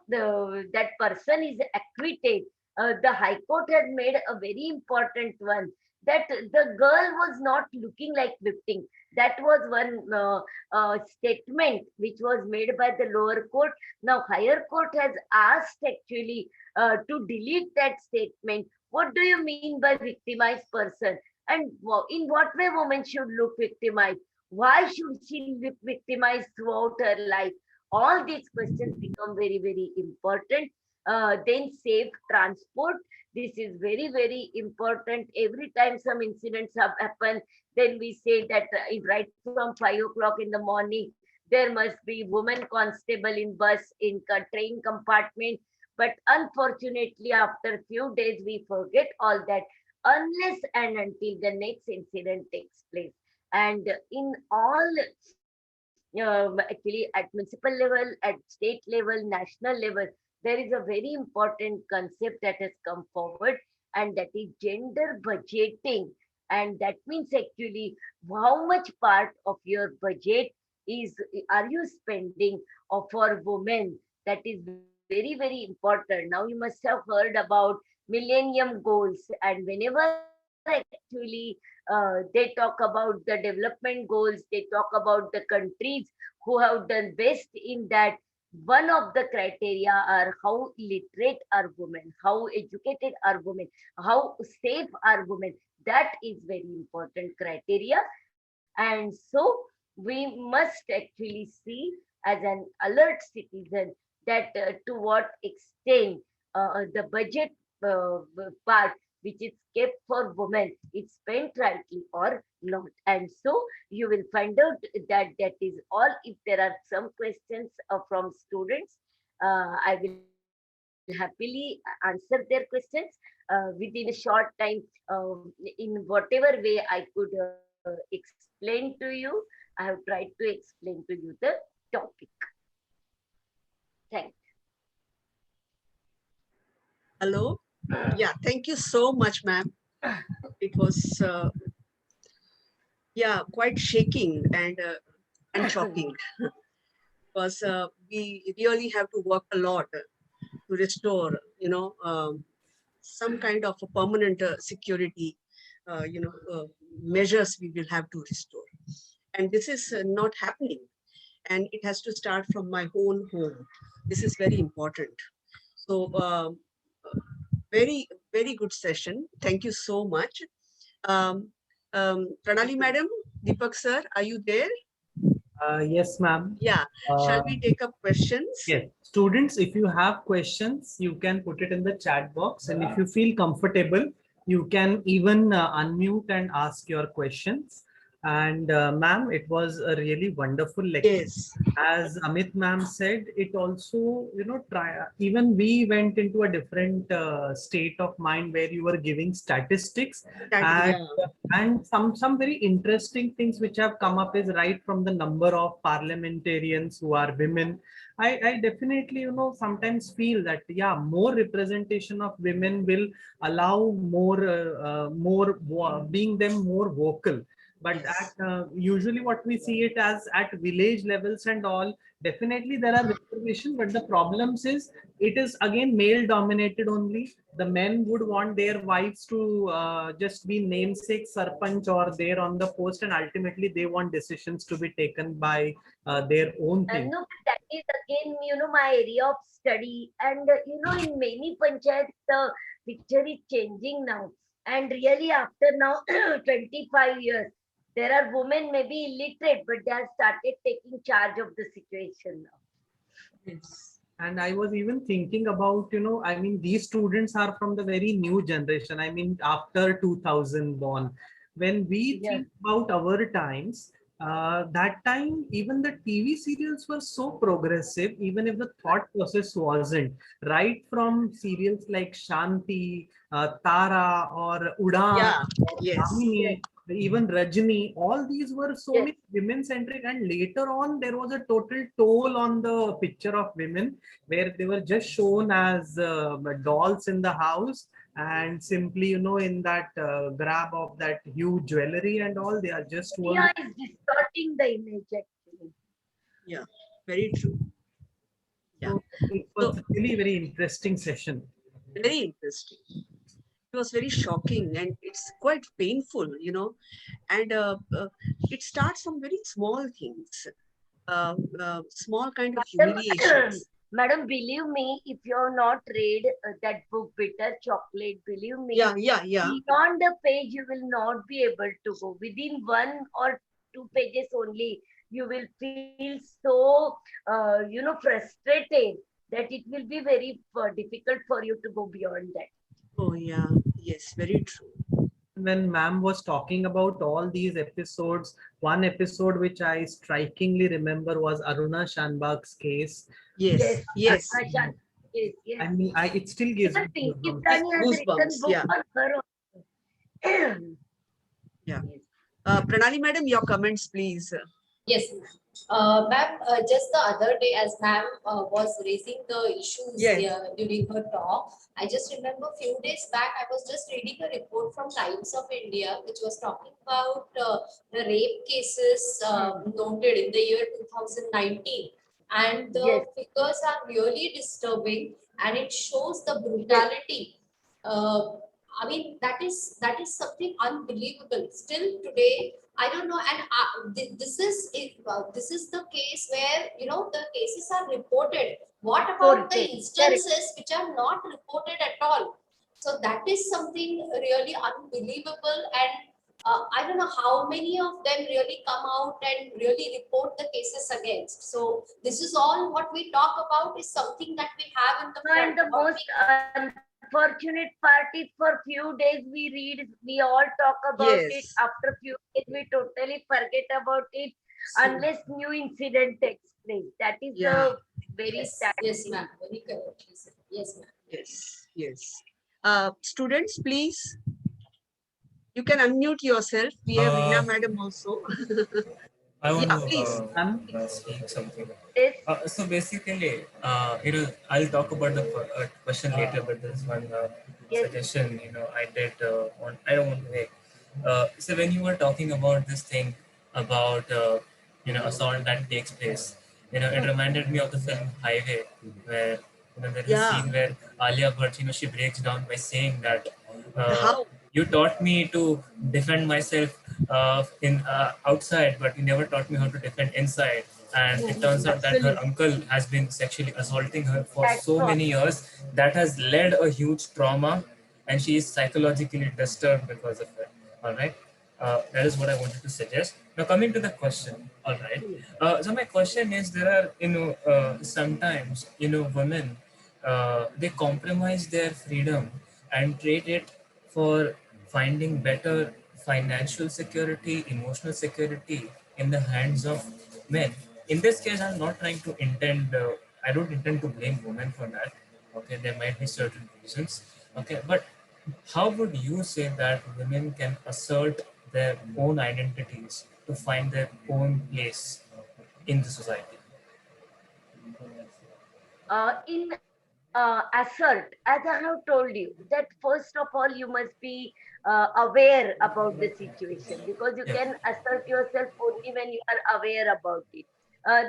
that person is acquitted, the High Court had made a very important one, that the girl was not looking like victim. That was one statement which was made by the lower court. Now higher court has asked actually to delete that statement. What do you mean by victimized person? And in what way woman should look victimized? Why should she look victimized throughout her life? All these questions become very, very important. Then safe transport. This is very, very important. Every time some incidents have happened, then we say that right from 5 o'clock in the morning, there must be woman constable in bus, in train compartment. But unfortunately, after few days, we forget all that unless and until the next incident takes place. And in all, actually at municipal level, at state level, national level, there is a very important concept that has come forward, and that is gender budgeting. And that means actually how much part of your budget is are you spending for women. That is very, very important. Now you must have heard about millennium goals, and whenever actually they talk about the development goals, they talk about the countries who have done best in that. One of the criteria are how literate are women, how educated are women, how safe are women. That is very important criteria. And so we must actually see as an alert citizen that to what extent the budget part which is kept for women is spent rightly or not. And so you will find out that that is all. If there are some questions from students, I will happily answer their questions within a short time, in whatever way I could explain to you. I have tried to explain to you the topic. Thank Hello. Yeah, thank you so much, ma'am. It was yeah, quite shaking and shocking, because we really have to work a lot to restore, some kind of a permanent security, measures we will have to restore. And this is not happening. And it has to start from my own home. This is very important. So, very, very good session. Thank you so much. Pranali madam, Deepak sir, are you there? Yes, ma'am. Yeah. Shall we take up questions? Yes. Students, if you have questions, you can put it in the chat box. And if you feel comfortable, you can even unmute and ask your questions. And ma'am, it was a really wonderful lecture. Yes. As Amit ma'am said, it also, even we went into a different state of mind where you were giving statistics, and some very interesting things which have come up is right from the number of parliamentarians who are women. I definitely, sometimes feel that, yeah, more representation of women will allow being them more vocal. But Yes. usually what we see it as at village levels and all, definitely there are reservations, but the problems is it is again male dominated only. The men would want their wives to just be namesake sarpanch or there on the post, and ultimately they want decisions to be taken by their own thing. No, but that is again, my area of study. And, in many panchayats, the picture is changing now. And really, after now 25 years, there are women maybe illiterate, but they have started taking charge of the situation now. Yes. And I was even thinking about, these students are from the very new generation. I mean, after 2000 born. When we think about our times, that time, even the TV serials were so progressive, even if the thought process wasn't. Right from serials like Shanti, Tara, or Udan, Yeah. or Yes. Kamini, even Rajni, all these were so Yes. many women centric. And later on, there was a total toll on the picture of women where they were just shown as dolls in the house, and simply, in that grab of that huge jewelry and all, they are just Media is distorting the image actually. Yeah, very true. Yeah. So it was really very interesting session. Very interesting. It was very shocking and it's quite painful, and it starts from very small things, small kind of Madam, humiliations. Madam, believe me, if you have not read that book, Bitter Chocolate, believe me, Yeah. beyond the page, you will not be able to go. Within 1 or 2 pages only, you will feel so, frustrated that it will be very difficult for you to go beyond that. Oh, yeah. Yes, very true. When ma'am was talking about all these episodes, one episode which I strikingly remember was Aruna Shanbag's case. Yes, yes. Ashan, yes, yes. I mean, it still gives Even me Pinky goosebumps. Prani has Goosebumps, written book yeah. on her also. Yeah. Yes. Pranali madam, your comments, please. Yes, ma'am, just the other day, as ma'am was raising the issues Yes. during her talk, I just remember a few days back, I was just reading a report from Times of India, which was talking about the rape cases noted in the year 2019. And the Yes. figures are really disturbing, and it shows the brutality. I mean, that is something unbelievable. Still today, I don't know, and this is the case where the cases are reported. What about the Correct. instances which are not reported at all? So that is something really unbelievable, and I don't know how many of them really come out and really report the cases against. So this is all what we talk about is something that we have in the No, and front. the What most unfortunate part is for few days we read, we all talk about it. Yes. After few days, we totally forget about it So, unless new incident takes place. That is yeah. the very yes, sad yes, thing. ma'am. Very correctly said. Yes, ma'am. Yes. Students, please. You can unmute yourself. We have Reena madam also. I want Yeah, to please. speak something. Yes. So basically, I'll talk about the question later, but there's one Yes. suggestion. I did I don't want to make. So when you were talking about this thing about assault that takes place, it reminded me of the film Highway, where there is a Yeah. scene where Alia Bhatt, she breaks down by saying that How? you taught me to defend myself in outside, but you never taught me how to defend inside. And it turns out that her Absolutely. uncle has been sexually assaulting her for That's so what. many years. That has led a huge trauma, and she is psychologically disturbed because of it. All right. That is what I wanted to suggest. Now, coming to the question. All right. So my question is: there are, sometimes, women, they compromise their freedom and trade it for finding better financial security, emotional security in the hands of men. In this case, I'm not trying to I don't intend to blame women for that. Okay, there might be certain reasons. Okay, but how would you say that women can assert their own identities to find their own place in the society? In assert, as I have told you, that first of all, you must be aware about the situation, because you Yeah. can assert yourself only when you are aware about it.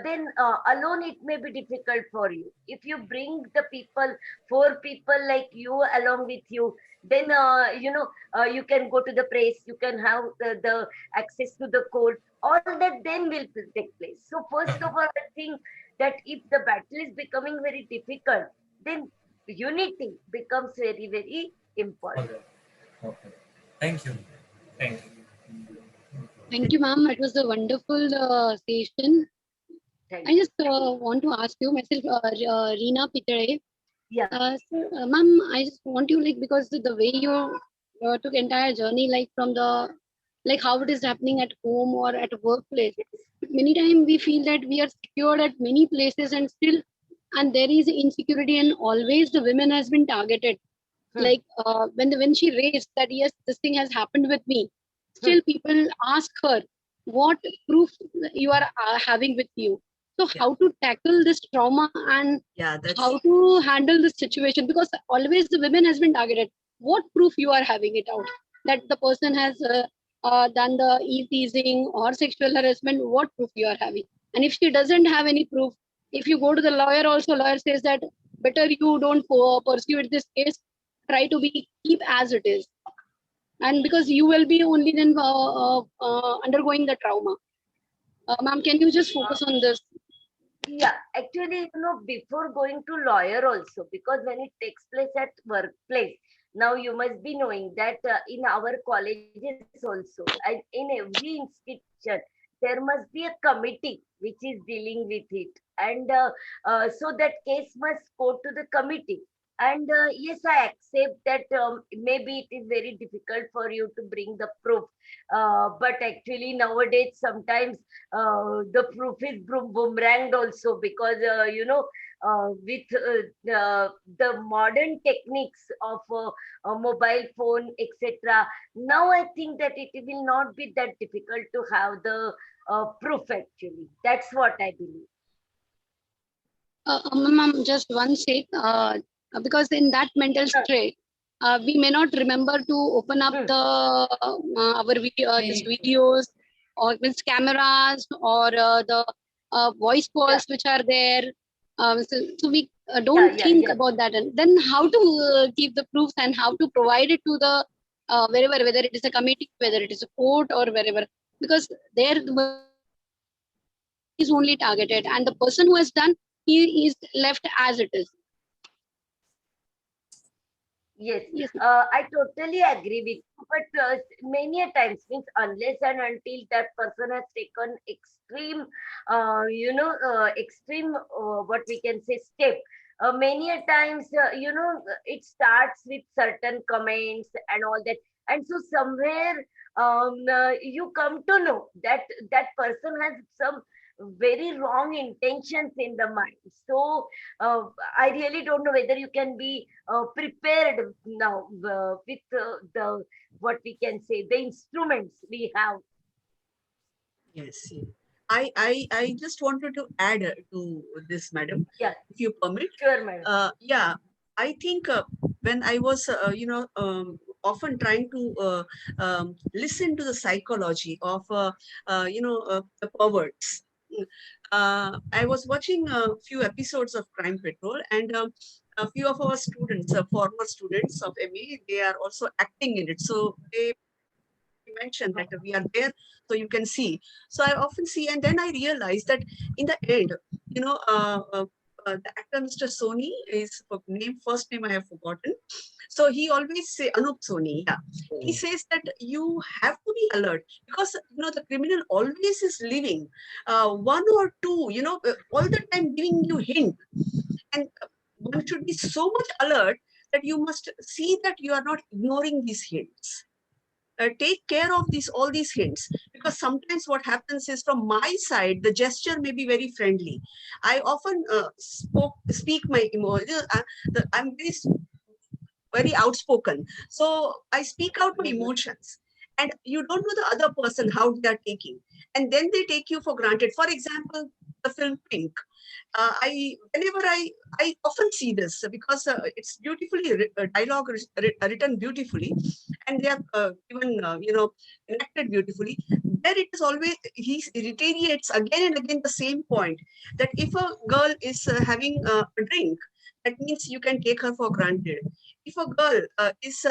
Then alone it may be difficult for you. If you bring the people, 4 people like you along with you, then you can go to the press, you can have the access to the court, all that then will take place. So first of all, I think that if the battle is becoming very difficult, then unity becomes very, very All important. right. Okay. Thank you. Thank you. Thank you, ma'am. It was a wonderful session. Thank I you. just want to ask you myself, Reena Pitare. Yeah. Ma'am, I just want you, like, because the way you took entire journey, like from the, like how it is happening at home or at workplace. Many times we feel that we are secured at many places and still, and there is insecurity, and always the women has been targeted. Like when she raised that, yes, this thing has happened with me, still people ask her what proof you are having with you. So Yeah. how to tackle this trauma and Yeah, that's how to handle this situation, because always the women has been targeted. what proof you are having it out that the person has done the e-teasing or sexual harassment? What proof you are having? And if she doesn't have any proof, if you go to the lawyer, also lawyer says that better you don't pursue this case, try to be keep as it is, and because you will be only then undergoing the trauma. Ma'am, can you just focus on this? Yeah, actually, before going to lawyer also, because when it takes place at workplace, now you must be knowing that in our colleges also, and in every institution, there must be a committee which is dealing with it, and so that case must go to the committee. And yes, I accept that maybe it is very difficult for you to bring the proof, but actually nowadays sometimes the proof is boomeranged also, because with the modern techniques of a mobile phone, etc. Now I think that it will not be that difficult to have the proof. Actually, that's what I believe. Ma'am, just one sec, because in that mental state, we may not remember to open up the our this videos or means cameras or the voice calls which are there. So we don't think Yeah. about that, and then how to keep the proofs and how to provide it to the wherever, whether it is a committee, whether it is a court or wherever, because there is only targeted, and the person who has done, he is left as it is. Yes, Yes. I totally agree with you. But many a times, means unless and until that person has taken extreme, extreme, what we can say, step. Many a times, it starts with certain comments and all that, and so somewhere you come to know that that person has some very wrong intentions in the mind. So I really don't know whether you can be prepared now with the, what we can say, the instruments we have. Yes. I just wanted to add to this, madam, Yeah, if you permit. sure, madam. Yeah, I think when I was, often trying to listen to the psychology of, the perverts. I was watching a few episodes of Crime Patrol, and a few of our students, former students of MA, they are also acting in it. So they mentioned that we are there, so you can see. So I often see, and then I realized that in the end, the actor Mr. Soni is first name I have forgotten. So he always say Anup Soni. Yeah, he says that you have to be alert, because the criminal always is living one or two, all the time giving you hint, and one should be so much alert that you must see that you are not ignoring these hints. Take care of all these hints, because sometimes what happens is, from my side, the gesture may be very friendly. I often speak my emotions. I'm very outspoken, so I speak out my emotions, and you don't know the other person how they are taking, and then they take you for granted. For example, the film Pink. I often see this, because it's beautifully dialogue written beautifully, and they are even enacted beautifully. There it is always, he reiterates again and again the same point, that if a girl is having a drink, that means you can take her for granted. If a girl is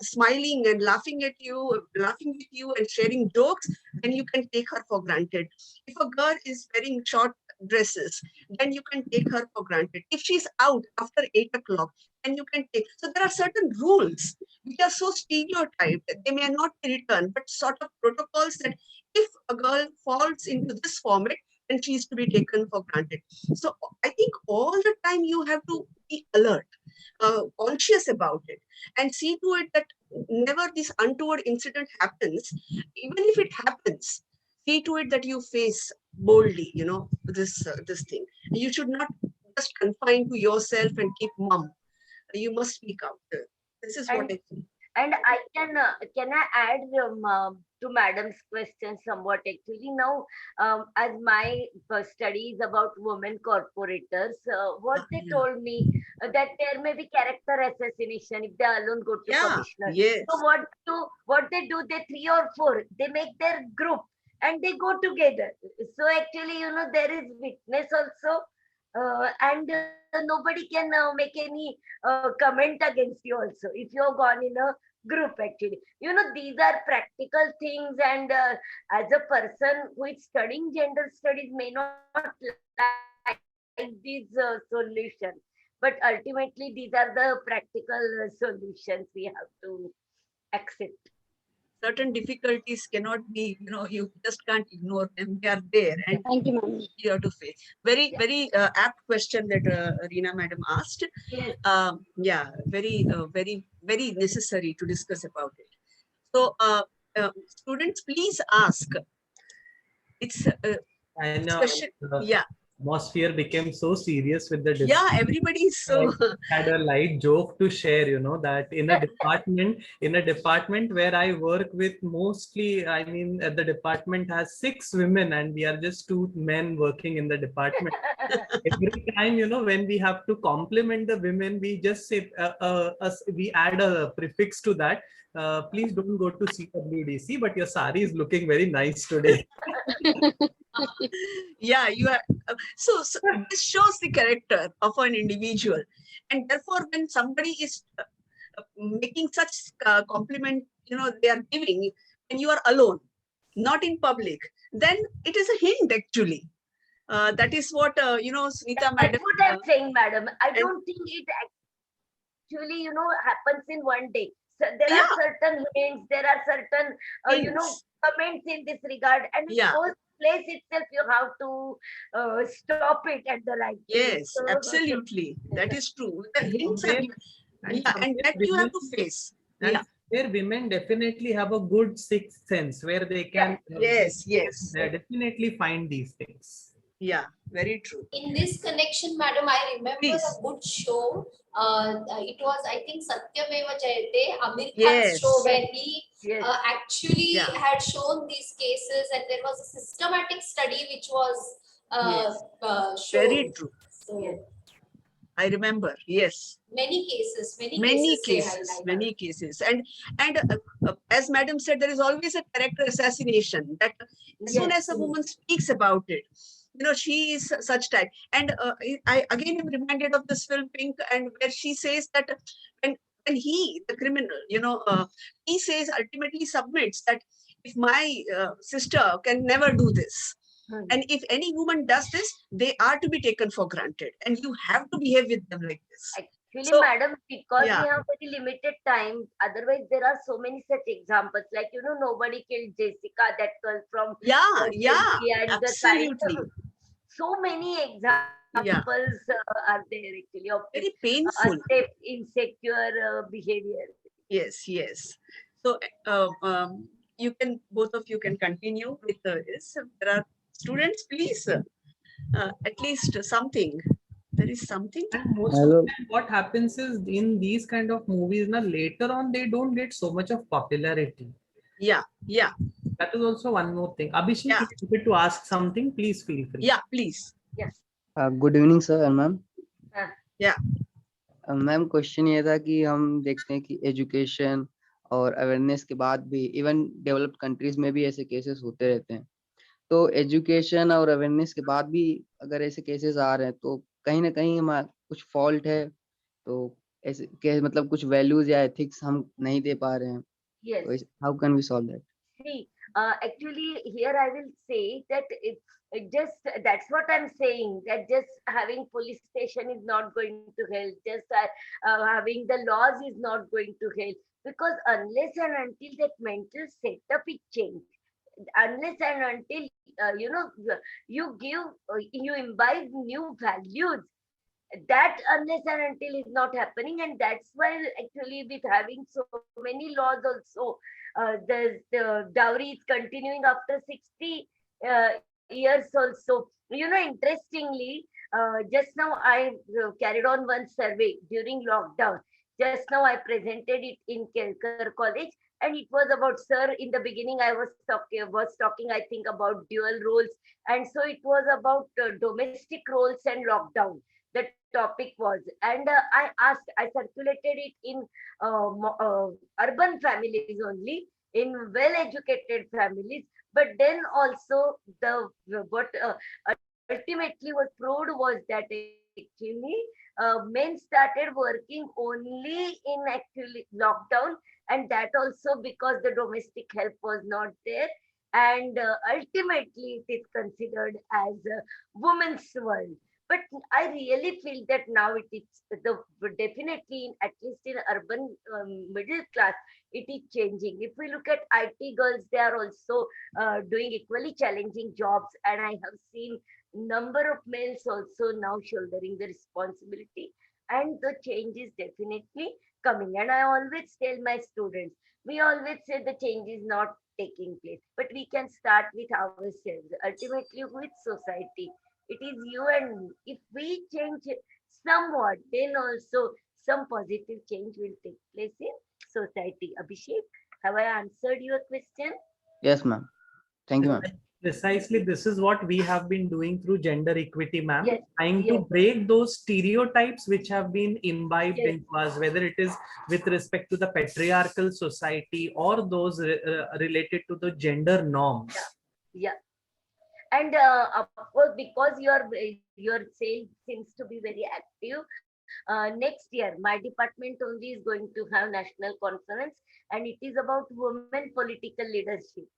smiling and laughing with you and sharing jokes, then you can take her for granted. If a girl is wearing short dresses, then you can take her for granted. If she's out after 8 o'clock, then you can take. So there are certain rules which are so stereotyped. They may not be written, but sort of protocols that if a girl falls into this format, then she is to be taken for granted. So I think all the time you have to be alert, conscious about it, and see to it that never this untoward incident happens. Even if it happens, see to it that you face boldly, this thing. You should not just confine to yourself and keep mum. You must speak out. This is what And I think. I can I add to madam's question somewhat actually. Now, as my study is about women corporators, what they told me that there may be character assassination if they alone go to Yeah, commissioner. yes. So what they do, they three or four, they make their group and they go together. So actually, there is witness also, and nobody can make any comment against you also if you have gone in a group actually. These are practical things, and as a person who is studying gender studies may not like these solutions, but ultimately these are the practical solutions we have to accept. Certain difficulties cannot be, you just can't ignore them. They are there and Thank you, ma'am. you have to face. Very, Yeah. very apt question that Reena madam asked. Yes. Yeah, very necessary to discuss about it. So, students, please ask. It's I know discussion. the Yeah, atmosphere became so serious with the yeah. Everybody is so. had a light joke to share, that in a department where I work with, mostly, I mean, the department has 6 women and we are just 2 men working in the department. Every time, when we have to compliment the women, we just say, we add a prefix to that. Please don't go to CWDC, but your sari is looking very nice today. Yeah, you are. So this shows the character of an individual, and therefore, when somebody is making such compliment, they are giving when you are alone, not in public, then it is a hint actually. That is what Sunita That's madam. what I'm saying, madam. I And don't think it actually, happens in one day. So there are yeah, certain hints, there are certain, hints. comments in this regard. And in Yeah, first place itself, you have to stop it at the right place. yes, So, absolutely. That is true. The hints are, Somewhere, and yeah, and somewhere that you have women, to face. and Yeah, where women definitely have a good sixth sense where they yes, can yes, yes. they definitely find these things. Yeah, very true. In this connection, madam, I remember Please. a good show. It was, I think, Satyameva Jayate, Amir Khan's Yes. show, where he yes. actually Yeah. had shown these cases, and there was a systematic study which was Yes. shown. Very true. So Yes. I remember. Yes. many cases Many they cases, highlight. many cases. And as madam said, there is always a character assassination that as soon Yes. as a woman speaks about it, she is such type. And I again am reminded of this film Pink, and where she says that when he, the criminal, he says ultimately submits that if my sister can never do this, Hmm. and if any woman does this, they are to be taken for granted, and you have to behave with them like this. Actually, So, madam, because yeah. we have very limited time, otherwise there are so many such examples. Like, nobody killed Jessica, that girl from Yeah, Turkey, and the side. absolutely. So many examples are there actually of this Very painful. unsafe, insecure behavior. Yes, yes. So, both of you can continue with this. There are students, please, at least something. There is something. And most of the time, what happens is in these kind of movies, now later on, they don't get so much of popularity. Yeah, yeah, That is also one more thing. Abhishek, yeah, if you wanted to ask something, please feel free. yeah, please. Yes. Good evening sir and ma'am Yeah. Ma'am question ये था कि हम देखते हैं कि education और awareness के बाद भी इवन डेवलप्ड कंट्रीज में भी ऐसे केसेस होते रहते हैं, तो एजुकेशन और अवेयरनेस के बाद भी अगर ऐसे केसेस आ रहे हैं तो कहीं ना कहीं हमारा कुछ फॉल्ट है, तो ऐसे मतलब कुछ वैल्यूज या एथिक्स हम नहीं दे पा रहे हैं, Yes. तो how can we solve that? See, actually, here I will say that it just, that's what I'm saying, that just having police station is not going to help, just having the laws is not going to help, because unless and until that mental setup is changed, unless and until you give, you imbibe new values, that unless and until is not happening. And that's why actually with having so many laws also, the dowry is continuing after 60 years also. Interestingly, just now I carried on one survey during lockdown. Just now I presented it in Kelkar College. And it was about, sir, in the beginning I was talking I think about dual roles, and so it was about domestic roles and lockdown. The topic was, and I circulated it in urban families only, in well educated families. But then also the what ultimately was proved was that actually men started working only in actually lockdown, and that also because the domestic help was not there. And ultimately it is considered as a woman's world. But I really feel that now it is the definitely at least in urban middle class it is changing. If we look at IT girls, they are also doing equally challenging jobs, and I have seen number of males also now shouldering the responsibility, and the change is definitely coming. And I always tell my students, we always say the change is not taking place, but we can start with ourselves, ultimately with society. It is you and me. If we change somewhat, then also some positive change will take place in society. Abhishek, have I answered your question? Yes, ma'am. Thank you, ma'am. Precisely, this is what we have been doing through gender equity, ma'am, Yes, trying to yes, break those stereotypes which have been imbibed yes, into us, whether it is with respect to the patriarchal society or those related to the gender norms. yeah. And of course, because your sales seems to be very active, next year my department only is going to have national conference, and it is about women political leadership,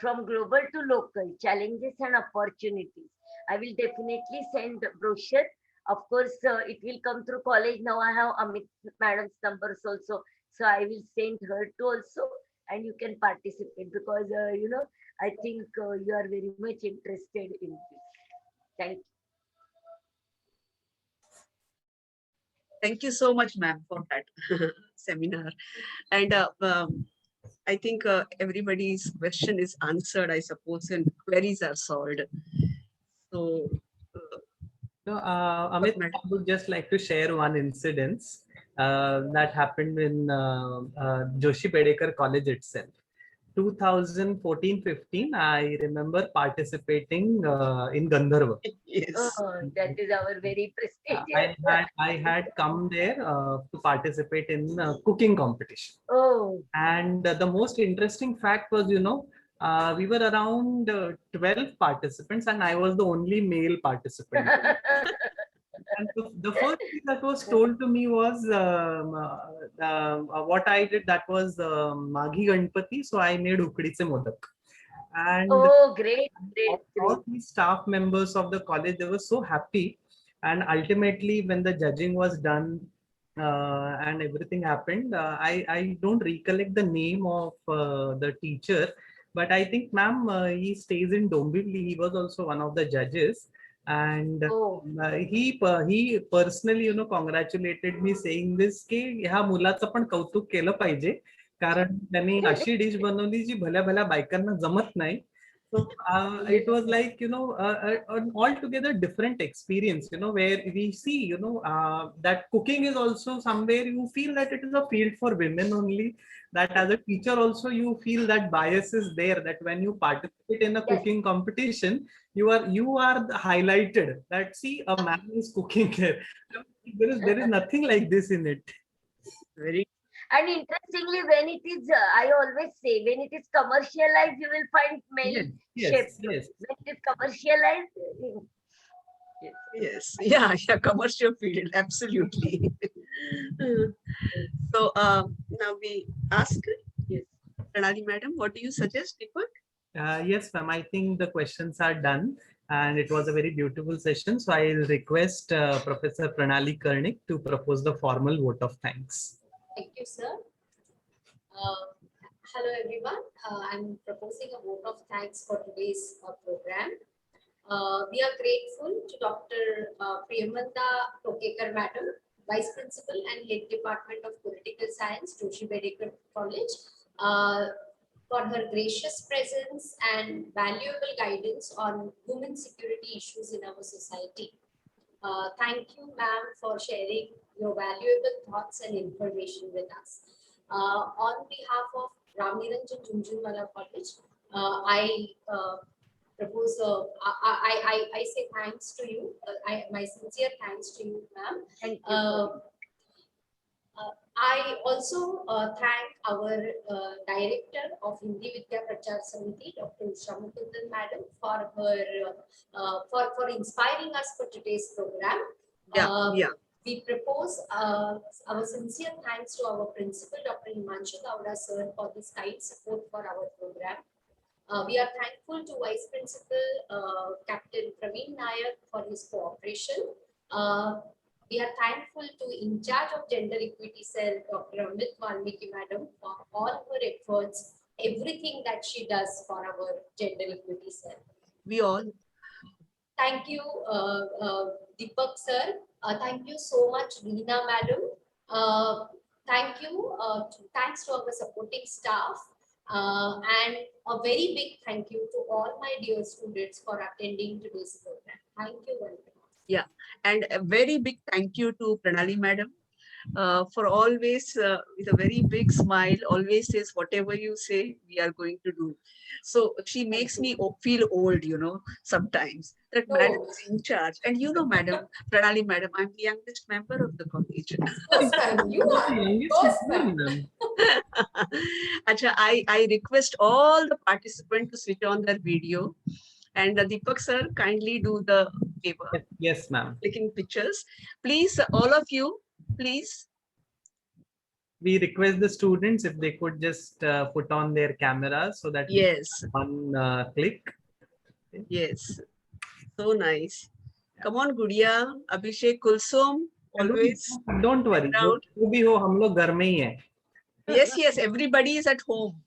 from global to local challenges and opportunities. I will definitely send brochure. Of course, it will come through college. Now I have Amit madam's numbers also, so I will send her to also, and you can participate because I think you are very much interested in this. Thank you. Thank you so much, ma'am, for that seminar. And I think everybody's question is answered, I suppose, and queries are solved. So, No, Amit, madam. I would just like to share one incident that happened in Joshi-Bedekar College itself. 2014-15, I remember participating in Gandharva. Yes. Oh, that is our very prestigious. I had come there to participate in cooking competition. Oh. And the most interesting fact was, we were around 12 participants, and I was the only male participant. And the first thing that was told to me was what I did. That was Maghi Ganpati, so I made ukdiche modak. And Oh, great, great, great. all these staff members of the college, they were so happy. And ultimately, when the judging was done and everything happened, I don't recollect the name of the teacher, but I think, ma'am, he stays in Dombivli. He was also one of the judges, and Oh. he personally, congratulated me, saying this की ह्या मुलाचं पण कौतुक केलं पाहिजे, कारण त्यांनी अशी डिश बनवली जी भल्या भल्या बायकांना जमत नाही. So it was like, an altogether different experience, where we see, that cooking is also somewhere you feel that it is a field for women only. That as a teacher also you feel that bias is there. That when you participate in a Yes. cooking competition, you are highlighted. That see, a man is cooking here. There is nothing like this in it. Very. And interestingly, when it is, I always say, when it is commercialized, you will find male Yes, chefs. yes. When it is commercialized, Yes. Yeah. Yeah. Commercial field. Absolutely. So now we ask. Yes. Pranali madam, what do you suggest, Deepak? Yes, ma'am. I think the questions are done, and it was a very beautiful session. So I'll request Professor Pranali Karnik to propose the formal vote of thanks. Thank you, sir. Hello, everyone. I'm proposing a vote of thanks for today's program. We are grateful to Dr. Priyamvada Tokekar, Madam, Vice Principal and Head Department of Political Science, Joshi-Bedekar College, for her gracious presence and valuable guidance on women security issues in our society. Thank you, ma'am, for sharing your valuable thoughts and information with us. On behalf of Ramniranjan Jhunjhunwala College. I propose, I say thanks to you. My sincere thanks to you, ma'am. Thank you. I also thank our director of Hindi Vidya Prachar Samiti, Dr. Usha Mukundan madam, for her for inspiring us for today's program. Yeah. We propose our sincere thanks to our principal, Dr. Himanshu Gowda sir, for this kind support for our program. We are thankful to Vice Principal Captain Praveen Nayak for his cooperation. We are thankful to in charge of Gender Equity Cell, Dr. Amit Valmiki madam, for all her efforts, everything that she does for our Gender Equity Cell. We all. Thank you, Deepak sir. Thank you so much, Reena madam. Thank you. Thanks to our supporting staff. And a very big thank you to all my dear students for attending today's program. Thank you very much. Yeah, and a very big thank you to Pranali madam for always with a very big smile, always says whatever you say, we are going to do. So she makes me feel old, you know, sometimes that madam is in charge. And you know, madam, Pranali madam, I'm the youngest member of the college. Yes, ma'am. You are the youngest Ma'am. Acha, I request all the participants to switch on their video. And Deepak sir, kindly do the paper. Yes, ma'am. Clicking pictures. Please, all of you, please. We request the students if they could just put on their cameras so that Yes, one click. yes. So nice. Come on, Gudiya, Abhishek, Kulsum, always. Don't worry. around. जो भी हो हम लोग घर में ही हैं. Yes, yes, everybody is at home.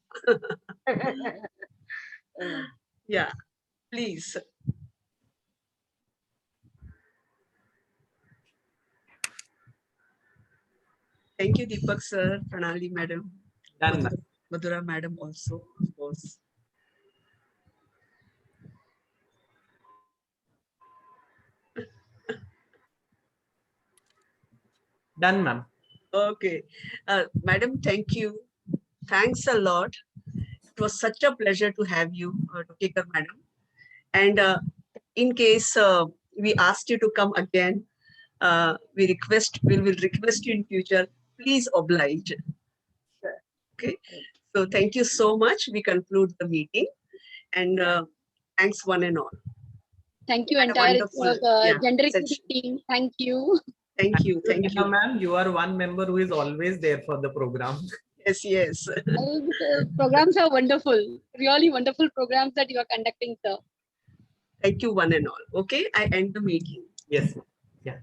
Yeah, please. Thank you, Deepak sir, Pranali madam, Done, ma'am. Madhura madam also, of course. Done, ma'am. Okay. Madam, thank you. Thanks a lot. It was such a pleasure to have you, Tokekar madam. And in case we asked you to come again, we will request you in future, please oblige. Okay. So thank you so much. We conclude the meeting, and thanks one and all. Thank you, Had a entire wonderful, gender equity session. team. Thank you. Thank you. Thank Neha, you. ma'am, you are one member who is always there for the program. Yes, yes. Programs are wonderful. Really wonderful programs that you are conducting, sir. Thank you one and all. Okay. I end the meeting. Yes, ma'am.